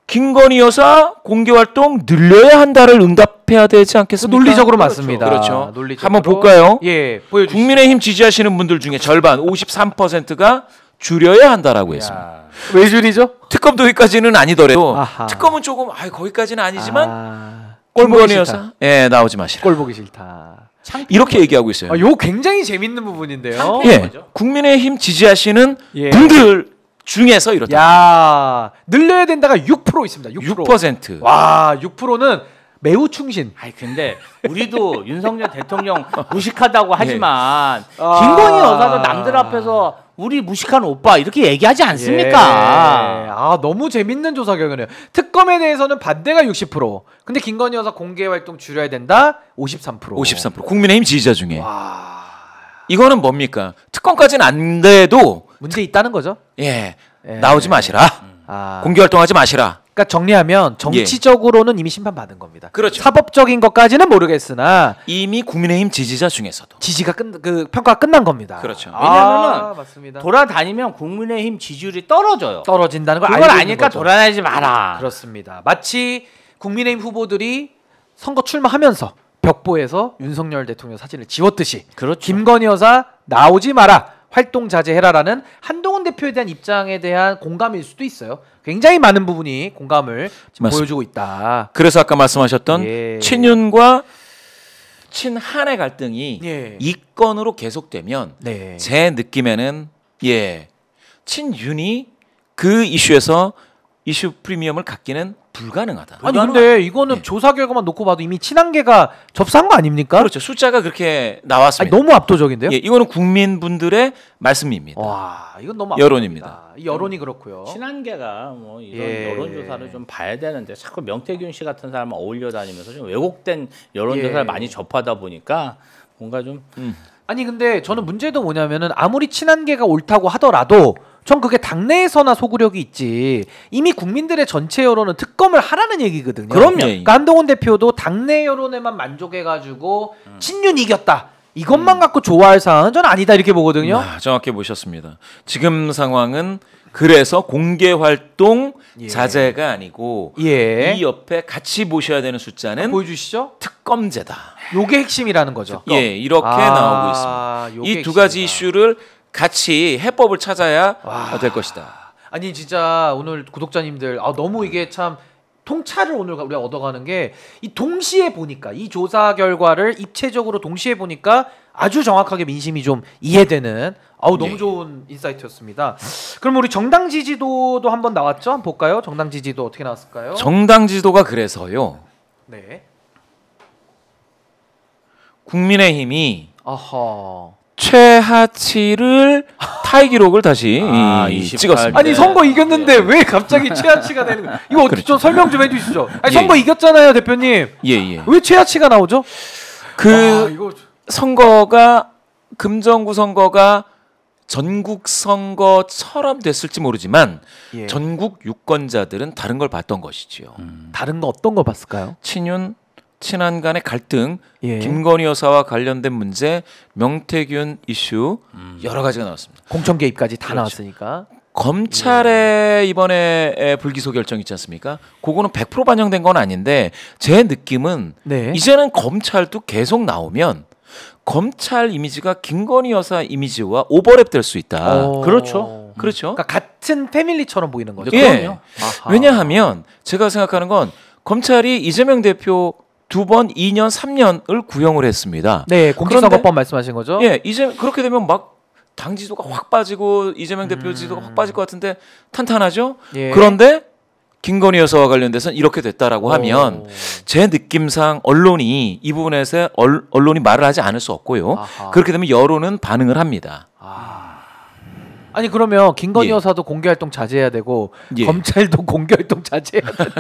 Speaker 3: 김건희 여사 공개활동 늘려야 한다를 응답해야 되지 않겠습니까?
Speaker 1: 논리적으로 맞습니다.
Speaker 3: 그렇죠.
Speaker 1: 논리적으로.
Speaker 3: 한번 볼까요?
Speaker 1: 보여주시죠.
Speaker 3: 국민의힘 지지하시는 분들 중에 절반 53%가 줄여야 한다라고 했습니다.
Speaker 1: 왜 줄이죠?
Speaker 3: 특검 도입까지는 아니더라도 특검은 조금 거기까지는 아니지만
Speaker 1: 김건희
Speaker 3: 여사 나오지 마시라.
Speaker 1: 꼴 보기 싫다.
Speaker 3: 이렇게 얘기하고 있어요.
Speaker 1: 요 굉장히 재밌는 부분인데요.
Speaker 3: 국민의힘 지지하시는 분들 중에서 이렇다.
Speaker 1: 늘려야 된다가 6% 있습니다. 6%.
Speaker 3: 와,
Speaker 1: 6%는 매우 충신.
Speaker 2: 아니 근데 우리도 윤석열 대통령 무식하다고 하지만 김건희 여사도 남들 앞에서 우리 무식한 오빠 이렇게 얘기하지 않습니까?
Speaker 1: 아 너무 재밌는 조사 결과네요. 특검에 대해서는 반대가 60%. 근데 김건희 여사 공개 활동 줄여야 된다 53%.
Speaker 3: 53%. 국민의힘 지지자 중에.
Speaker 1: 와.
Speaker 3: 이거는 뭡니까? 특검까지는 안 돼도
Speaker 1: 문제 있다는 거죠?
Speaker 3: 나오지 마시라. 공개 활동하지 마시라.
Speaker 1: 그러니까 정리하면 정치적으로는 이미 심판받은 겁니다.
Speaker 3: 그렇죠.
Speaker 1: 사법적인 것까지는 모르겠으나
Speaker 3: 이미 국민의힘 지지자 중에서도
Speaker 1: 지지가 평가가 끝난 겁니다.
Speaker 3: 그렇죠.
Speaker 2: 왜냐하면 돌아다니면 국민의힘 지지율이
Speaker 1: 떨어진다는 걸
Speaker 2: 그걸 아니까 돌아다니지 마라.
Speaker 1: 그렇습니다. 마치 국민의힘 후보들이 선거 출마하면서 벽보에서 윤석열 대통령 사진을 지웠듯이
Speaker 2: 그렇죠.
Speaker 1: 김건희 여사 나오지 마라. 활동 자제해라라는 한동훈 대표에 대한 입장에 대한 공감일 수도 있어요. 굉장히 많은 부분이 공감을 지금 보여주고 있다.
Speaker 3: 그래서 아까 말씀하셨던 친윤과 친한의 갈등이 이 건으로 계속되면 제 느낌에는 친윤이 그 이슈에서 이슈 프리미엄을 갖기는 불가능하다.
Speaker 1: 아니 근데 이거는 조사 결과만 놓고 봐도 이미 친한계가 접수한 거 아닙니까?
Speaker 3: 그렇죠. 숫자가 그렇게 나왔습니다.
Speaker 1: 너무 압도적인데요?
Speaker 3: 이거는 국민분들의 말씀입니다.
Speaker 1: 와, 이건 너무
Speaker 3: 여론입니다.
Speaker 1: 이 여론이 그렇고요.
Speaker 2: 친한계가 뭐 이런 여론조사를 좀 봐야 되는데 자꾸 명태균 씨 같은 사람을 어울려 다니면서 좀 왜곡된 여론조사를 많이 접하다 보니까 뭔가 좀
Speaker 1: 아니 근데 저는 문제도 뭐냐면은 아무리 친한계가 옳다고 하더라도 전 그게 당내에서나 소구력이 있지 이미 국민들의 전체 여론은 특검을 하라는 얘기거든요.
Speaker 2: 그럼요.
Speaker 1: 그러니까 한동훈 대표도 당내 여론에만 만족해가지고 친윤 이겼다 이것만 갖고 좋아할 상황은 전 아니다 이렇게 보거든요.
Speaker 3: 정확히 보셨습니다. 지금 상황은 그래서 공개 활동 자제가 아니고 이 옆에 같이 보셔야 되는 숫자는
Speaker 1: 보여주시죠.
Speaker 3: 특검제다.
Speaker 1: 요게 핵심이라는 거죠.
Speaker 3: 이렇게 나오고 있습니다. 이 두 가지 이슈를 같이 해법을 찾아야 될 것이다.
Speaker 1: 아니 진짜 오늘 구독자님들 너무 이게 참 통찰을 오늘 우리가 얻어가는 게 이 동시에 보니까 이 조사 결과를 입체적으로 동시에 보니까 아주 정확하게 민심이 좀 이해되는 너무 좋은 인사이트였습니다. 그럼 우리 정당 지지도도 한번 나왔죠? 한번 볼까요? 정당 지지도 어떻게 나왔을까요?
Speaker 3: 정당 지지도가 그래서요. 국민의힘이 최하치를 타이 기록을 다시 찍었습니다.
Speaker 1: 아니 선거 이겼는데 왜 갑자기 최하치가 되는 거예요? 이거 좀 설명 좀 해주시죠. 아니 선거 이겼잖아요, 대표님. 왜 최하치가 나오죠?
Speaker 3: 선거가 금정구 선거가 전국 선거처럼 됐을지 모르지만 전국 유권자들은 다른 걸 봤던 것이지요.
Speaker 1: 다른 거 어떤 거 봤을까요?
Speaker 3: 친윤 친한 간의 갈등, 김건희 여사와 관련된 문제, 명태균 이슈 여러 가지가 나왔습니다.
Speaker 1: 공천 개입까지 다 나왔으니까.
Speaker 3: 검찰의 이번에 불기소 결정 있지 않습니까? 그거는 100% 반영된 건 아닌데 제 느낌은 이제는 검찰도 계속 나오면 검찰 이미지가 김건희 여사 이미지와 오버랩 될 수 있다.
Speaker 1: 그렇죠.
Speaker 3: 그러니까
Speaker 1: 같은 패밀리처럼 보이는 거죠.
Speaker 3: 왜냐하면 제가 생각하는 건 검찰이 이재명 대표 2번 2년 3년을 구형을 했습니다.
Speaker 1: 공직선거법 말씀하신 거죠?
Speaker 3: 이제 그렇게 되면 막 당 지도가 확 빠지고 이재명 대표 지도가 확 빠질 것 같은데 탄탄하죠? 그런데 김건희 여사와 관련돼서는 이렇게 됐다라고 하면 제 느낌상 언론이 이 부분에서 언론이 말을 하지 않을 수 없고요. 그렇게 되면 여론은 반응을 합니다.
Speaker 1: 아니 그러면 김건희 여사도 공개활동 자제해야 되고 검찰도 공개활동 자제해야 되네.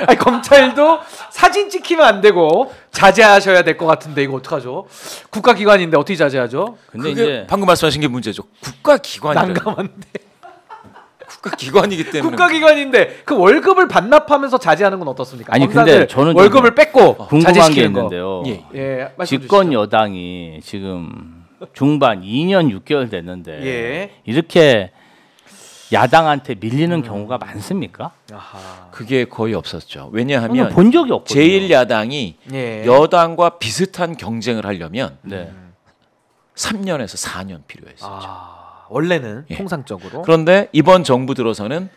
Speaker 1: 아니 검찰도 사진 찍히면 안 되고 자제하셔야 될 것 같은데 이거 어떡하죠? 국가기관인데 어떻게 자제하죠?
Speaker 3: 근데 이제 방금 말씀하신 게 문제죠. 국가기관이라.
Speaker 1: 난감한데.
Speaker 3: 국가기관이기 때문에.
Speaker 1: 국가기관인데 그 월급을 반납하면서 자제하는 건 어떻습니까?
Speaker 2: 아니 근데 저는
Speaker 1: 월급을 뺏고
Speaker 2: 궁금한 게 있는데요. 집권 여당이 지금 중반 2년 6개월 됐는데 이렇게 야당한테 밀리는 경우가 많습니까?
Speaker 3: 그게 거의 없었죠. 왜냐하면
Speaker 2: 본 적이 없거든요.
Speaker 3: 제1야당이 여당과 비슷한 경쟁을 하려면 3년에서 4년 필요했었죠.
Speaker 1: 원래는 통상적으로.
Speaker 3: 그런데 이번 정부 들어서는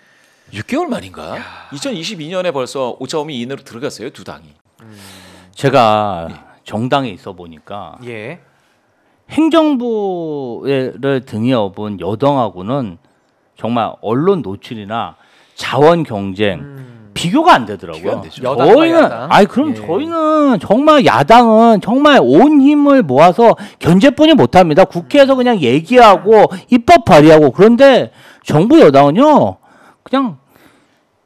Speaker 3: 6개월 만인가? 2022년에 벌써 오차범위 이내로 들어갔어요. 두 당이.
Speaker 2: 제가 정당에 있어 보니까 행정부를 등에 업은 여당하고는 정말 언론 노출이나 자원 경쟁, 비교가 안 되더라고요.
Speaker 1: 저희는
Speaker 2: 그럼 저희는 정말 야당은 정말 온 힘을 모아서 견제뿐이 못합니다. 국회에서 그냥 얘기하고 입법 발의하고 그런데 정부 여당은요 그냥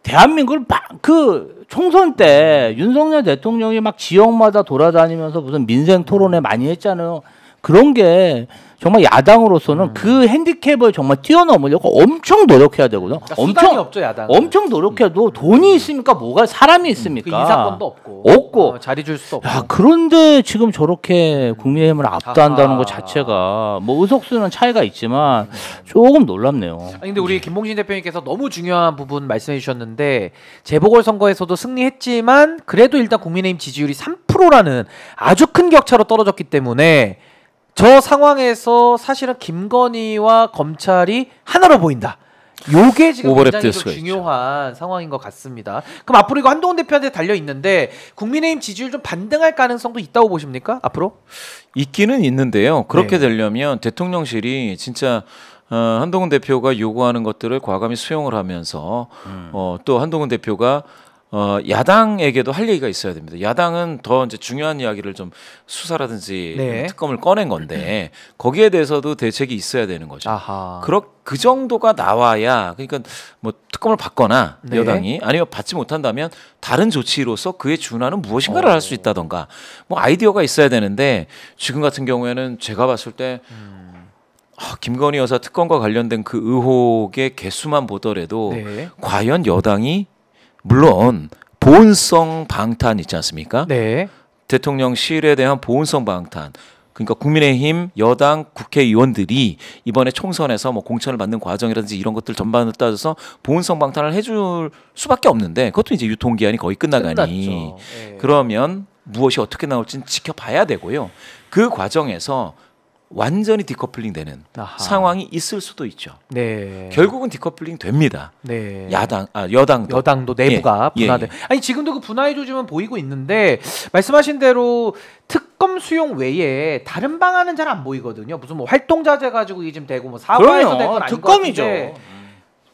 Speaker 2: 대한민국을 그 총선 때 윤석열 대통령이 막 지역마다 돌아다니면서 무슨 민생 토론회 많이 했잖아요. 그런 게 정말 야당으로서는 그 핸디캡을 정말 뛰어넘으려고 엄청 노력해야 되거든요.
Speaker 1: 그러니까 수단이 없죠, 야당.
Speaker 2: 엄청 노력해도 돈이 있으니까 뭐가 사람이 있습니까?
Speaker 1: 그 인사권도 없고
Speaker 2: 자리 줄 수도 없고. 야, 그런데 지금 저렇게 국민의힘을 압도한다는 것 자체가 뭐 의석수는 차이가 있지만 조금 놀랍네요.
Speaker 1: 아니, 근데 우리 김봉신 대표님께서 너무 중요한 부분 말씀해 주셨는데 재보궐선거에서도 승리했지만 그래도 일단 국민의힘 지지율이 3%라는 아주 큰 격차로 떨어졌기 때문에 저 상황에서 사실은 김건희와 검찰이 하나로 보인다. 요게 지금 굉장히 좀 중요한 상황인 것 같습니다. 그럼 앞으로 이거 한동훈 대표한테 달려 있는데 국민의힘 지지율 좀 반등할 가능성도 있다고 보십니까? 앞으로?
Speaker 3: 있기는 있는데요. 그렇게 되려면 대통령실이 진짜 한동훈 대표가 요구하는 것들을 과감히 수용을 하면서 또 한동훈 대표가 야당에게도 할 얘기가 있어야 됩니다. 야당은 더 이제 중요한 이야기를 좀 수사라든지 특검을 꺼낸 건데 거기에 대해서도 대책이 있어야 되는 거죠. 그 정도가 나와야 그러니까 뭐 특검을 받거나 여당이 아니면 받지 못한다면 다른 조치로서 그에 준하는 무엇인가를 할 수 있다던가 뭐 아이디어가 있어야 되는데 지금 같은 경우에는 제가 봤을 때 김건희 여사 특검과 관련된 그 의혹의 개수만 보더라도 과연 여당이 물론 보훈성 방탄 있지 않습니까? 대통령실에 대한 보훈성 방탄. 그러니까 국민의힘 여당 국회의원들이 이번에 총선에서 뭐 공천을 받는 과정이라든지 이런 것들 전반을 따져서 보훈성 방탄을 해줄 수밖에 없는데 그것도 이제 유통기한이 거의 끝나가니 그러면 무엇이 어떻게 나올지는 지켜봐야 되고요. 그 과정에서 완전히 디커플링 되는 상황이 있을 수도 있죠. 결국은 디커플링 됩니다. 여당도
Speaker 1: 내부가 분화돼. 아니 지금도 그 분화의 조짐은 보이고 있는데 말씀하신 대로 특검 수용 외에 다른 방안은 잘 안 보이거든요. 무슨 뭐 활동 자재 가지고 이게 좀 되고 뭐 사과해서 될 건 아닌 것 같은데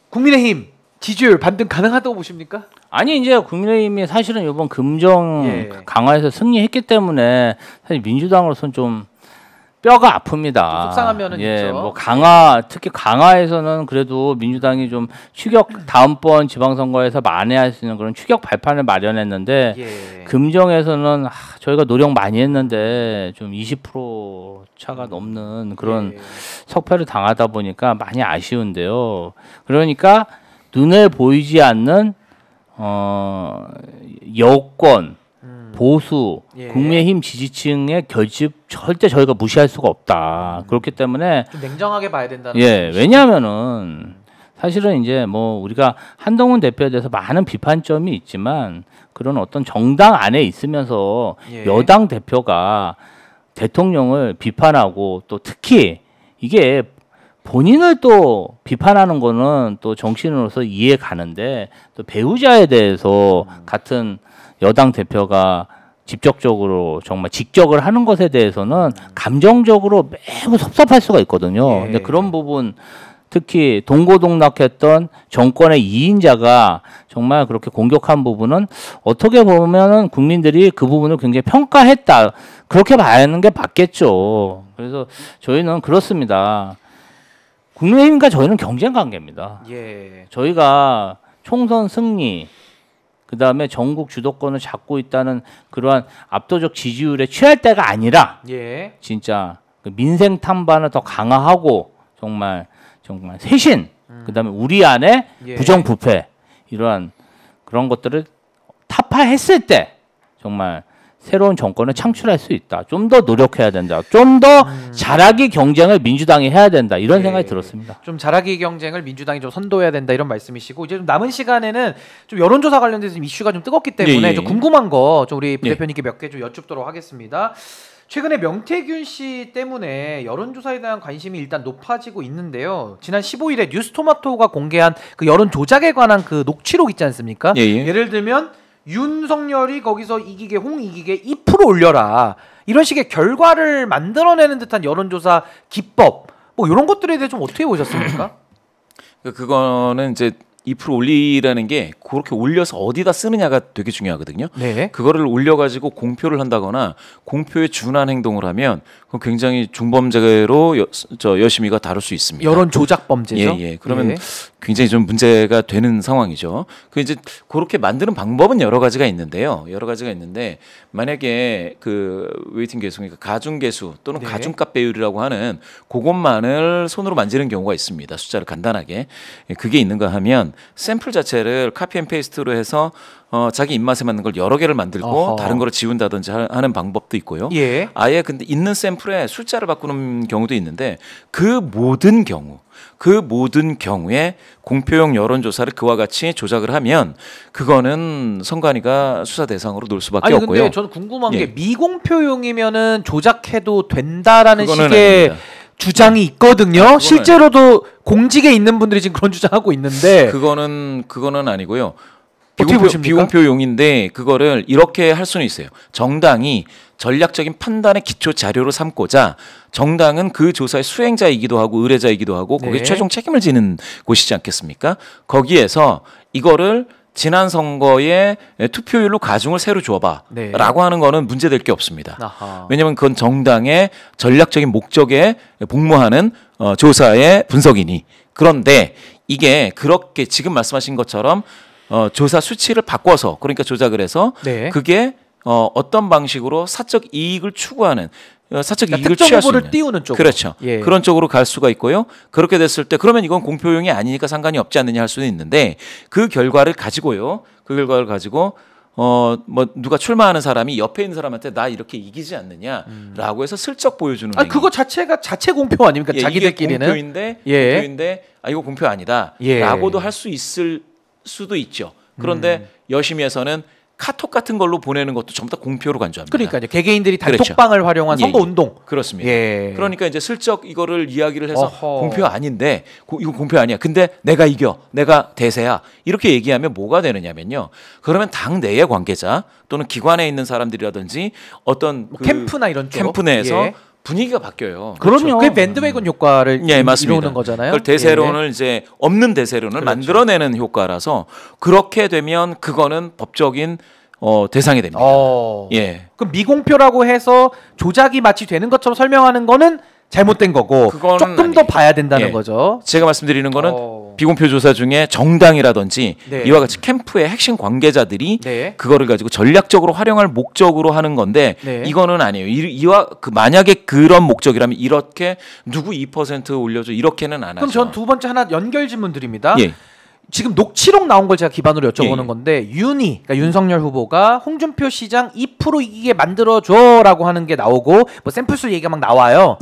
Speaker 1: 국민의힘 지지율 반등 가능하다고 보십니까?
Speaker 2: 아니 이제 국민의힘이 사실은 이번 금정 강화에서 승리했기 때문에 사실 민주당으로서는 좀 뼈가 아픕니다.
Speaker 1: 속상한 면은 있죠.
Speaker 2: 뭐 특히 강화에서는 그래도 민주당이 좀 다음번 지방선거에서 만회할 수 있는 그런 추격 발판을 마련했는데 금정에서는 저희가 노력 많이 했는데 좀 20% 차가 넘는 그런 석패를 당하다 보니까 많이 아쉬운데요. 그러니까 눈에 보이지 않는 여권 보수, 국민의힘 지지층의 결집 절대 저희가 무시할 수가 없다. 그렇기 때문에
Speaker 1: 좀 냉정하게 봐야 된다는.
Speaker 2: 왜냐하면은 사실은 이제 뭐 우리가 한동훈 대표에 대해서 많은 비판점이 있지만 그런 어떤 정당 안에 있으면서 여당 대표가 대통령을 비판하고 또 특히 이게 본인을 또 비판하는 거는 또 정치인으로서 이해 가는데 또 배우자에 대해서 같은 여당 대표가 직접적으로 정말 직격을 하는 것에 대해서는 감정적으로 매우 섭섭할 수가 있거든요. 근데 그런 부분 특히 동고동락했던 정권의 2인자가 정말 그렇게 공격한 부분은 어떻게 보면은 국민들이 그 부분을 굉장히 평가했다. 그렇게 봐야 하는 게 맞겠죠. 그래서 저희는 그렇습니다. 국민의힘과 저희는 경쟁 관계입니다. 저희가 총선 승리 그 다음에 전국 주도권을 잡고 있다는 그러한 압도적 지지율에 취할 때가 아니라 진짜 그 민생 탐방을 더 강화하고 정말 쇄신 그 다음에 우리 안에 부정부패 이러한 그런 것들을 타파했을 때 정말 새로운 정권을 창출할 수 있다. 좀 더 노력해야 된다. 좀 더 잘하기 경쟁을 민주당이 해야 된다. 이런 생각이 들었습니다.
Speaker 1: 좀 잘하기 경쟁을 민주당이 좀 선도해야 된다. 이런 말씀이시고 이제 좀 남은 시간에는 좀 여론조사 관련돼서 좀 이슈가 좀 뜨겁기 때문에 좀 궁금한 거 좀 우리 부대표님께 몇 개 좀 여쭙도록 하겠습니다. 최근에 명태균 씨 때문에 여론조사에 대한 관심이 일단 높아지고 있는데요. 지난 15일에 뉴스토마토가 공개한 그 여론 조작에 관한 그 녹취록 있지 않습니까? 예를 들면 윤석열이 거기서 이기게 홍 이기게 2% 올려라 이런 식의 결과를 만들어내는 듯한 여론조사 기법 뭐 이런 것들에 대해 좀 어떻게 보셨습니까?
Speaker 3: 그거는 이제 2% 올리라는 게 그렇게 올려서 어디다 쓰느냐가 되게 중요하거든요.
Speaker 1: 네.
Speaker 3: 그거를 올려가지고 공표를 한다거나 공표에 준한 행동을 하면 그건 굉장히 중범죄로 여심이가 다룰 수 있습니다.
Speaker 1: 여론 조작 범죄죠.
Speaker 3: 예. 그러면 굉장히 좀 문제가 되는 상황이죠. 그 이제 그렇게 만드는 방법은 여러 가지가 있는데요. 여러 가지가 있는데 만약에 그 웨이팅 계수, 그러니까 가중 계수 또는 가중값 배율이라고 하는 그것만을 손으로 만지는 경우가 있습니다. 숫자를 간단하게 그게 있는가 하면 샘플 자체를 카피 앤 페이스트로 해서 자기 입맛에 맞는 걸 여러 개를 만들고 다른 거를 지운다든지 하는 방법도 있고요. 아예 근데 있는 샘플에 숫자를 바꾸는 경우도 있는데 그 모든 경우에 공표용 여론조사를 그와 같이 조작을 하면 그거는 선관위가 수사 대상으로 놓을 수밖에 없고요.
Speaker 1: 근데 저는 궁금한 게 미공표용이면은 조작해도 된다라는 식의 아닙니다. 주장이 있거든요. 실제로도 공직에 있는 분들이 지금 그런 주장하고 있는데
Speaker 3: 그거는 아니고요. 비공표용인데 그거를 이렇게 할 수는 있어요. 정당이 전략적인 판단의 기초 자료로 삼고자 정당은 그 조사의 수행자이기도 하고 의뢰자이기도 하고 거기에 최종 책임을 지는 곳이지 않겠습니까? 거기에서 이거를 지난 선거에 투표율로 가중을 새로 줘봐라고 하는 거는 문제될 게 없습니다. 왜냐하면 그건 정당의 전략적인 목적에 복무하는 조사의 분석이니. 그런데 이게 그렇게 지금 말씀하신 것처럼 조사 수치를 바꿔서 그러니까 조작을 해서 그게 어떤 방식으로 사적 이익을 추구하는 사적 이익을 취할 수 있는
Speaker 1: 띄우는 쪽
Speaker 3: 그렇죠. 그런 쪽으로 갈 수가 있고요. 그렇게 됐을 때 그러면 이건 공표용이 아니니까 상관이 없지 않느냐 할 수는 있는데 그 결과를 가지고 뭐 누가 출마하는 사람이 옆에 있는 사람한테 나 이렇게 이기지 않느냐라고 해서 슬쩍 보여주는.
Speaker 1: 그거 자체가 자체 공표 아닙니까? 자기들끼리는
Speaker 3: 공표인데 이거 공표 아니다라고도 할 수 있을 수도 있죠. 그런데 여심위에서는 카톡 같은 걸로 보내는 것도 전부 다 공표로 간주합니다.
Speaker 1: 그러니까요. 개개인들이 단톡방을 활용한 선거 운동.
Speaker 3: 그렇습니다. 그러니까 이제 슬쩍 이거를 이야기를 해서 공표 아닌데 이거 공표 아니야. 근데 내가 이겨. 내가 대세야. 이렇게 얘기하면 뭐가 되느냐면요. 그러면 당 내의 관계자 또는 기관에 있는 사람들이라든지 어떤
Speaker 1: 캠프나 이런 쪽.
Speaker 3: 캠프 내에서 분위기가 바뀌어요.
Speaker 1: 그럼요. 그게 밴드웨건 효과를 이루는 거잖아요.
Speaker 3: 그걸 대세론을 이제 없는 대세론을 만들어내는 효과라서 그렇게 되면 그거는 법적인 대상이 됩니다.
Speaker 1: 그럼 미공표라고 해서 조작이 마치 되는 것처럼 설명하는 거는 잘못된 거고 조금 더 봐야 된다는 거죠.
Speaker 3: 제가 말씀드리는 거는 비공표 조사 중에 정당이라든지 이와 같이 캠프의 핵심 관계자들이 그거를 가지고 전략적으로 활용할 목적으로 하는 건데 이거는 아니에요. 만약에 그런 목적이라면 이렇게 누구 2% 올려줘 이렇게는 안 하죠.
Speaker 1: 그럼 전 두 번째 하나 연결 질문 드립니다. 지금 녹취록 나온 걸 제가 기반으로 여쭤보는 건데 그러니까 윤석열 후보가 홍준표 시장 2% 이기게 만들어줘라고 하는 게 나오고 뭐 샘플수 얘기가 막 나와요.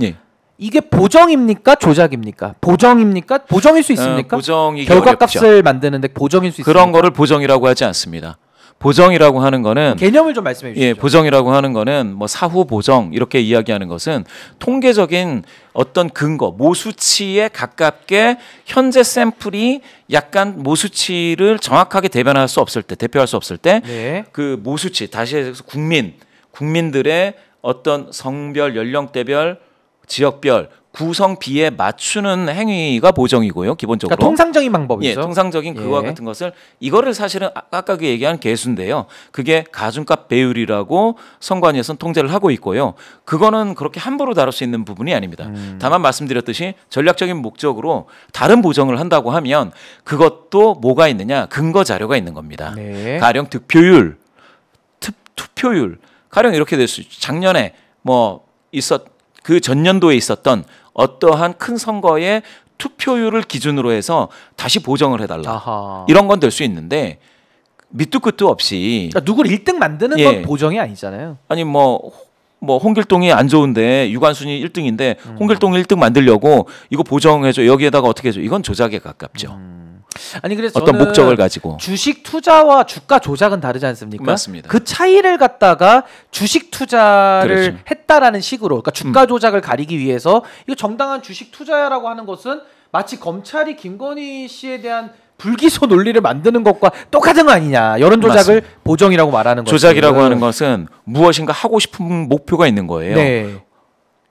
Speaker 1: 이게 보정입니까? 조작입니까? 보정입니까? 보정일 수 있습니까? 결과값을 만드는데 보정일 수 있습니까?
Speaker 3: 그런 거를 보정이라고 하지 않습니다. 보정이라고 하는 거는
Speaker 1: 개념을 좀 말씀해 주시죠.
Speaker 3: 보정이라고 하는 거는 뭐 사후 보정 이렇게 이야기하는 것은 통계적인 어떤 근거, 모수치에 가깝게 현재 샘플이 약간 모수치를 정확하게 대표할 수 없을 때 그 모수치 다시 해서 국민들의 어떤 성별, 연령대별, 지역별 구성비에 맞추는 행위가 보정이고요. 기본적으로.
Speaker 1: 그러니까 통상적인 방법이죠.
Speaker 3: 통상적인 그와 같은 것을 이거를 사실은 아까 그 얘기한 개수인데요. 그게 가중값 배율이라고 선관위에서는 통제를 하고 있고요. 그거는 그렇게 함부로 다룰 수 있는 부분이 아닙니다. 다만 말씀드렸듯이 전략적인 목적으로 다른 보정을 한다고 하면 그것도 뭐가 있느냐? 근거 자료가 있는 겁니다. 가령 득표율, 투표율, 가령 이렇게 될 수 있죠. 작년에 그 전년도에 있었던 어떠한 큰 선거의 투표율을 기준으로 해서 다시 보정을 해달라. 이런 건 될 수 있는데 밑도 끝도 없이
Speaker 1: 그러니까 누구를 1등 만드는 건 보정이 아니잖아요.
Speaker 3: 아니 뭐 홍길동이 안 좋은데 유관순이 1등인데 홍길동이 1등 만들려고 이거 보정해줘. 여기에다가 어떻게 해줘. 이건 조작에 가깝죠.
Speaker 1: 아니 그래서
Speaker 3: 어떤 목적을 가지고
Speaker 1: 주식 투자와 주가 조작은 다르지 않습니까?
Speaker 3: 맞습니다.
Speaker 1: 그 차이를 갖다가 주식 투자를 했다라는 식으로 그러니까 주가 조작을 가리기 위해서 이거 정당한 주식 투자라고 하는 것은 마치 검찰이 김건희 씨에 대한 불기소 논리를 만드는 것과 똑같은 거 아니냐. 여론 조작을 보정이라고 말하는 거죠.
Speaker 3: 조작이라고 하는 것은 무엇인가 하고 싶은 목표가 있는 거예요.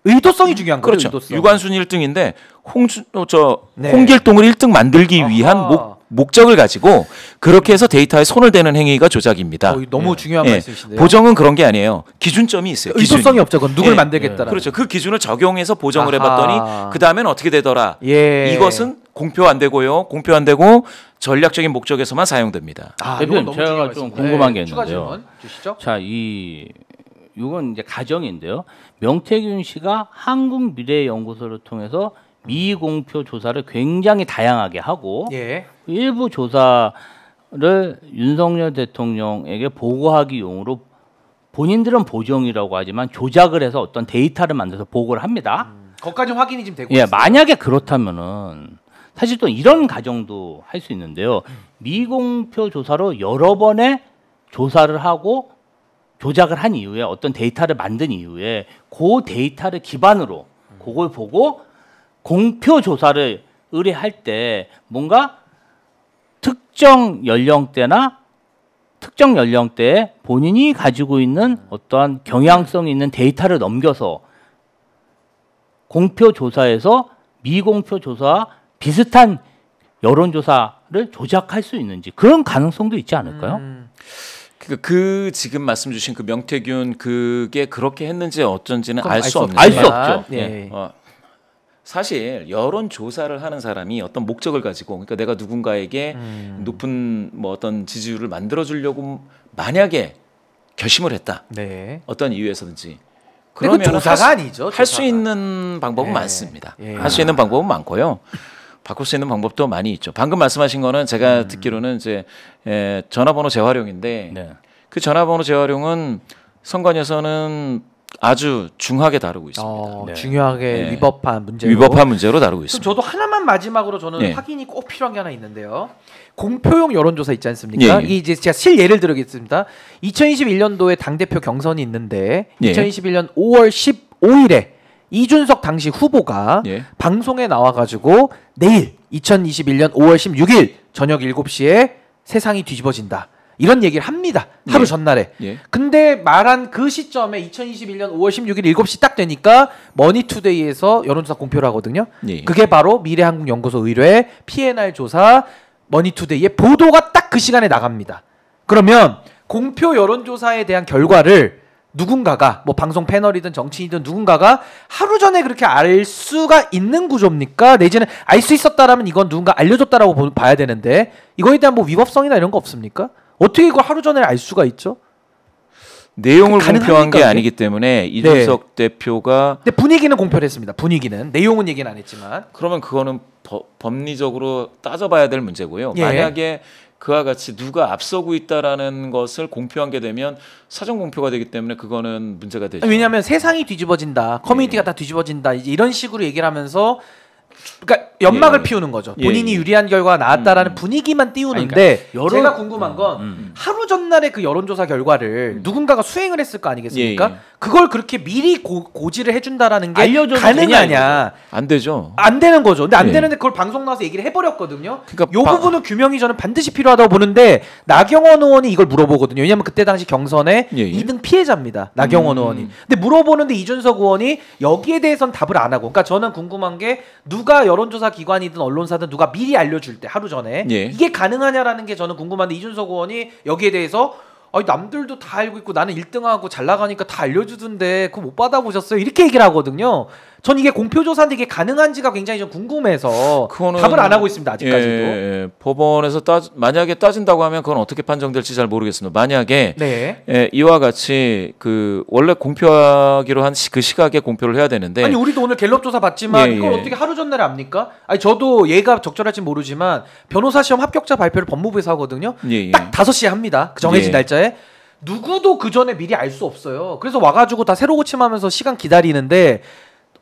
Speaker 1: 의도성이 중요한 거죠.
Speaker 3: 그렇죠. 유관순 1등인데 홍길동을 1등 만들기 위한 목적을 가지고 그렇게 해서 데이터에 손을 대는 행위가 조작입니다.
Speaker 1: 너무 중요한 말씀이신데요.
Speaker 3: 보정은 그런 게 아니에요. 기준점이 있어요.
Speaker 1: 의도성이 없죠. 그건 누굴 만들겠다라.
Speaker 3: 그렇죠. 그 기준을 적용해서 보정을 해봤더니 그 다음엔 어떻게 되더라. 이것은 공표 안 되고요. 공표 안 되고 전략적인 목적에서만 사용됩니다.
Speaker 2: 대표님 제가 좀 궁금한 게 있는데요. 자, 이건 이제 가정인데요. 명태균 씨가 한국미래연구소를 통해서 미공표 조사를 굉장히 다양하게 하고 일부 조사를 윤석열 대통령에게 보고하기 용으로 본인들은 보정이라고 하지만 조작을 해서 어떤 데이터를 만들어서 보고를 합니다.
Speaker 1: 거기까지 확인이 좀 되고 있어요.
Speaker 2: 만약에 그렇다면은 사실 또 이런 가정도 할 수 있는데요. 미공표 조사로 여러 번의 조사를 하고 조작을 한 이후에 어떤 데이터를 만든 이후에 그 데이터를 기반으로 그걸 보고 공표 조사를 의뢰할 때 뭔가 특정 연령대에 본인이 가지고 있는 어떠한 경향성 있는 데이터를 넘겨서 공표 조사에서 미공표 조사와 비슷한 여론조사를 조작할 수 있는지 그런 가능성도 있지 않을까요?
Speaker 3: 그 지금 말씀 주신 그 명태균 그게 그렇게 했는지 어쩐지는 알 수 없는데
Speaker 2: 알 수 없죠.
Speaker 3: 사실 여론 조사를 하는 사람이 어떤 목적을 가지고 그러니까 내가 누군가에게 높은 뭐 어떤 지지율을 만들어 주려고 만약에 결심을 했다. 어떤 이유에서든지 그러면
Speaker 1: 조사가 아니죠.
Speaker 3: 할 수 있는 방법은 많습니다. 할 수 있는 방법은 많고요. 바꿀 수 있는 방법도 많이 있죠. 방금 말씀하신 거는 제가 듣기로는 이제 전화번호 재활용인데 그 전화번호 재활용은 선관위에서는 아주 중하게 다루고 있습니다.
Speaker 1: 중요하게 위법한
Speaker 3: 문제로 다루고 있습니다.
Speaker 1: 저도 하나만 마지막으로 저는 확인이 꼭 필요한 게 하나 있는데요. 공표용 여론조사 있지 않습니까? 이게 이제 제가 실예를 들겠습니다. 2021년도에 당대표 경선이 있는데 2021년 5월 15일에 이준석 당시 후보가 방송에 나와가지고 내일 2021년 5월 16일 저녁 7시에 세상이 뒤집어진다. 이런 얘기를 합니다. 하루 전날에. 근데 말한 그 시점에 2021년 5월 16일 7시 딱 되니까 머니투데이에서 여론조사 공표를 하거든요. 그게 바로 미래한국연구소 의뢰 PNR 조사 머니투데이의 보도가 딱 그 시간에 나갑니다. 그러면 공표 여론조사에 대한 결과를 누군가가 뭐 방송 패널이든 정치인이든 누군가가 하루 전에 그렇게 알 수가 있는 구조입니까? 내지는 알 수 있었다라면 이건 누군가 알려줬다라고 봐야 되는데 이거에 대한 뭐 위법성이나 이런 거 없습니까? 어떻게 이걸 하루 전에 알 수가 있죠?
Speaker 3: 내용을 공표한 게 아니기 때문에 이준석 대표가
Speaker 1: 근데 분위기는 공표를 했습니다. 분위기는 내용은 얘기는 안 했지만
Speaker 3: 그러면 그거는 법리적으로 따져봐야 될 문제고요. 만약에 그와 같이 누가 앞서고 있다라는 것을 공표한 게 되면 사전 공표가 되기 때문에 그거는 문제가 되죠.
Speaker 1: 왜냐하면 세상이 뒤집어진다, 커뮤니티가 다 뒤집어진다 이제 이런 식으로 얘기를 하면서 그러니까 연막을 피우는 거죠. 본인이 유리한 결과가 나왔다라는 분위기만 띄우는데 그러니까 제가 궁금한 건 하루 전날에 그 여론조사 결과를 누군가가 수행을 했을 거 아니겠습니까? 그걸 그렇게 미리 고지를 해준다라는 게 가능하냐?
Speaker 3: 안 되죠.
Speaker 1: 안 되는 거죠. 근데 안 되는데 그걸 방송 나와서 얘기를 해버렸거든요. 그러니까 이 부분은 규명이 저는 반드시 필요하다고 보는데 나경원 의원이 이걸 물어보거든요. 왜냐하면 그때 당시 경선에 2등 피해자입니다. 나경원 의원이. 근데 물어보는데 이준석 의원이 여기에 대해서는 답을 안 하고 그러니까 저는 궁금한 게 누가 여론조사 기관이든 언론사든 누가 미리 알려줄 때 하루 전에 이게 가능하냐라는 게 저는 궁금한데 이준석 의원이 여기에 대해서 아니 남들도 다 알고 있고 나는 1등하고 잘 나가니까 다 알려주던데 그거 못 받아보셨어요? 이렇게 얘기를 하거든요. 전 이게 공표조사인데 이게 가능한지가 굉장히 좀 궁금해서 답을 안 하고 있습니다. 아직까지도.
Speaker 3: 법원에서 만약에 따진다고 하면 그건 어떻게 판정될지 잘 모르겠습니다. 만약에 이와 같이 그 원래 공표하기로 한 그 시각에 공표를 해야 되는데
Speaker 1: 아니 우리도 오늘 갤럽 조사 봤지만 이걸 어떻게 하루 전날에 압니까? 아니 저도 얘가 적절할지 모르지만 변호사 시험 합격자 발표를 법무부에서 하거든요. 딱 5시에 합니다. 그 정해진 날짜에. 누구도 그 전에 미리 알 수 없어요. 그래서 와가지고 다 새로 고침하면서 시간 기다리는데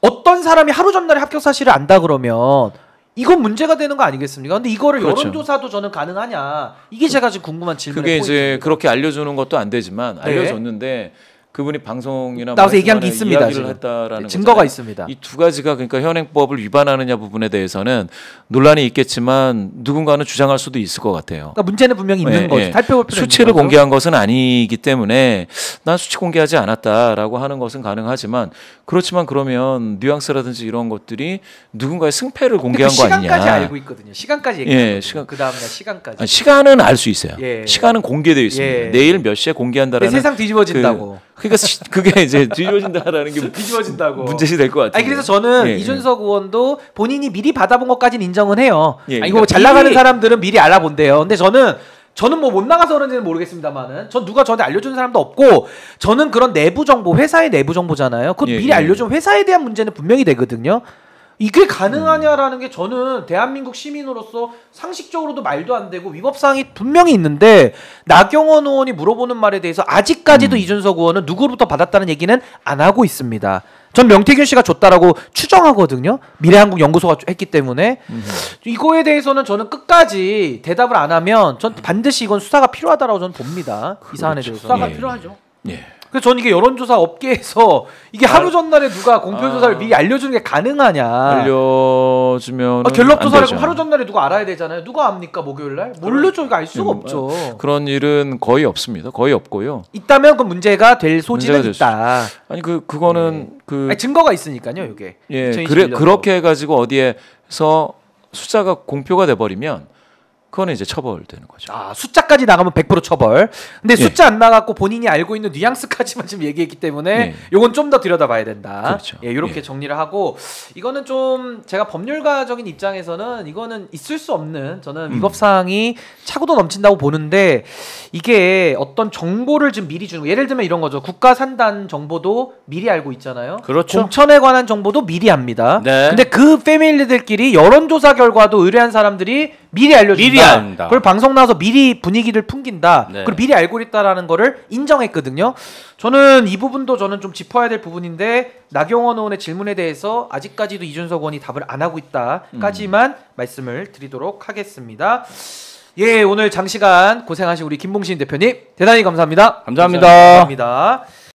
Speaker 1: 어떤 사람이 하루 전날에 합격 사실을 안다 그러면 이건 문제가 되는 거 아니겠습니까? 근데 이거를 여론조사도 저는 가능하냐? 이게 제가 지금 궁금한 질문이에요.
Speaker 3: 그게 이제 그렇게 알려주는 것도 안 되지만 알려줬는데 그분이 방송이나
Speaker 1: 나와서 얘기한 게 있습니다.
Speaker 3: 이야기를 했다라는
Speaker 1: 증거가
Speaker 3: 거잖아요.
Speaker 1: 있습니다.
Speaker 3: 이 두 가지가 그러니까 현행법을 위반하느냐 부분에 대해서는 논란이 있겠지만 누군가는 주장할 수도 있을 것 같아요.
Speaker 1: 그러니까 문제는 분명히 있는 거죠. 살펴볼 필요
Speaker 3: 수치를
Speaker 1: 있는 거죠.
Speaker 3: 공개한 것은 아니기 때문에 난 수치 공개하지 않았다라고 하는 것은 가능하지만 그렇지만 그러면 뉘앙스라든지 이런 것들이 누군가의 승패를 공개한 거 아니냐.
Speaker 1: 시간까지 알고 있거든요. 시간까지 얘기해요. 그 다음날 시간까지.
Speaker 3: 시간은 알 수 있어요. 시간은 공개되어 있습니다. 내일 몇 시에 공개한다라는.
Speaker 1: 세상 뒤집어진다고.
Speaker 3: 그러니까 그게 이제 뒤집어진다라는 게
Speaker 1: 뒤집어진다고
Speaker 3: 문제시 될 것 같아요.
Speaker 1: 아니 그래서 저는 이준석 의원도 본인이 미리 받아본 것까지는 인정은 해요. 이거 잘 나가는 사람들은 미리 알아본대요. 근데 저는 뭐 못 나가서 그런지는 모르겠습니다만은 전 누가 저한테 알려주는 사람도 없고 저는 그런 내부 정보 회사의 내부 정보잖아요. 그걸 미리 알려주면 회사에 대한 문제는 분명히 되거든요. 이게 가능하냐라는 게 저는 대한민국 시민으로서 상식적으로도 말도 안 되고 위법사항이 분명히 있는데 나경원 의원이 물어보는 말에 대해서 아직까지도 이준석 의원은 누구로부터 받았다는 얘기는 안 하고 있습니다. 전 명태균 씨가 줬다라고 추정하거든요. 미래한국연구소가 했기 때문에 이거에 대해서는 저는 끝까지 대답을 안 하면 전 반드시 이건 수사가 필요하다라고 저는 봅니다. 이 사안에 대해서
Speaker 2: 수사가 필요하죠.
Speaker 1: 그래서 저는 이게 여론조사 업계에서 이게 하루 전날에 누가 공표조사를 미리 알려주는 게 가능하냐.
Speaker 3: 알려주면
Speaker 1: 갤럽조사를 하루 전날에 누가 알아야 되잖아요. 누가 압니까 목요일날? 모르죠. 이거 알 수가 없죠.
Speaker 3: 그런 일은 거의 없습니다. 거의 없고요.
Speaker 1: 있다면 그 문제가 될 소지는 있다.
Speaker 3: 아니 그거는
Speaker 1: 아니, 증거가 있으니까요. 이게.
Speaker 3: 그렇게 해가지고 어디에서 숫자가 공표가 돼버리면 그거는 이제 처벌되는 거죠.
Speaker 1: 숫자까지 나가면 100% 처벌. 근데 숫자 안 나갔고 본인이 알고 있는 뉘앙스까지만 지금 얘기했기 때문에 요건 좀 더 들여다봐야 된다.
Speaker 3: 그렇죠.
Speaker 1: 이렇게 정리를 하고 이거는 좀 제가 법률가적인 입장에서는 이거는 있을 수 없는 저는 위법사항이 차고도 넘친다고 보는데 이게 어떤 정보를 좀 미리 주는 거. 예를 들면 이런 거죠. 국가산단 정보도 미리 알고 있잖아요.
Speaker 2: 그렇죠.
Speaker 1: 공천에 관한 정보도 미리 합니다.
Speaker 2: 네.
Speaker 1: 근데 그 패밀리들끼리 여론조사 결과도 의뢰한 사람들이 미리 알려준다. 그걸 방송 나와서 미리 분위기를 풍긴다. 그리고 미리 알고 있다라는 거를 인정했거든요. 저는 이 부분도 저는 좀 짚어야 될 부분인데 나경원 의원의 질문에 대해서 아직까지도 이준석 의원이 답을 안 하고 있다까지만 말씀을 드리도록 하겠습니다. 오늘 장시간 고생하신 우리 김봉신 대표님 대단히 감사합니다.
Speaker 2: 감사합니다.
Speaker 1: 감사합니다.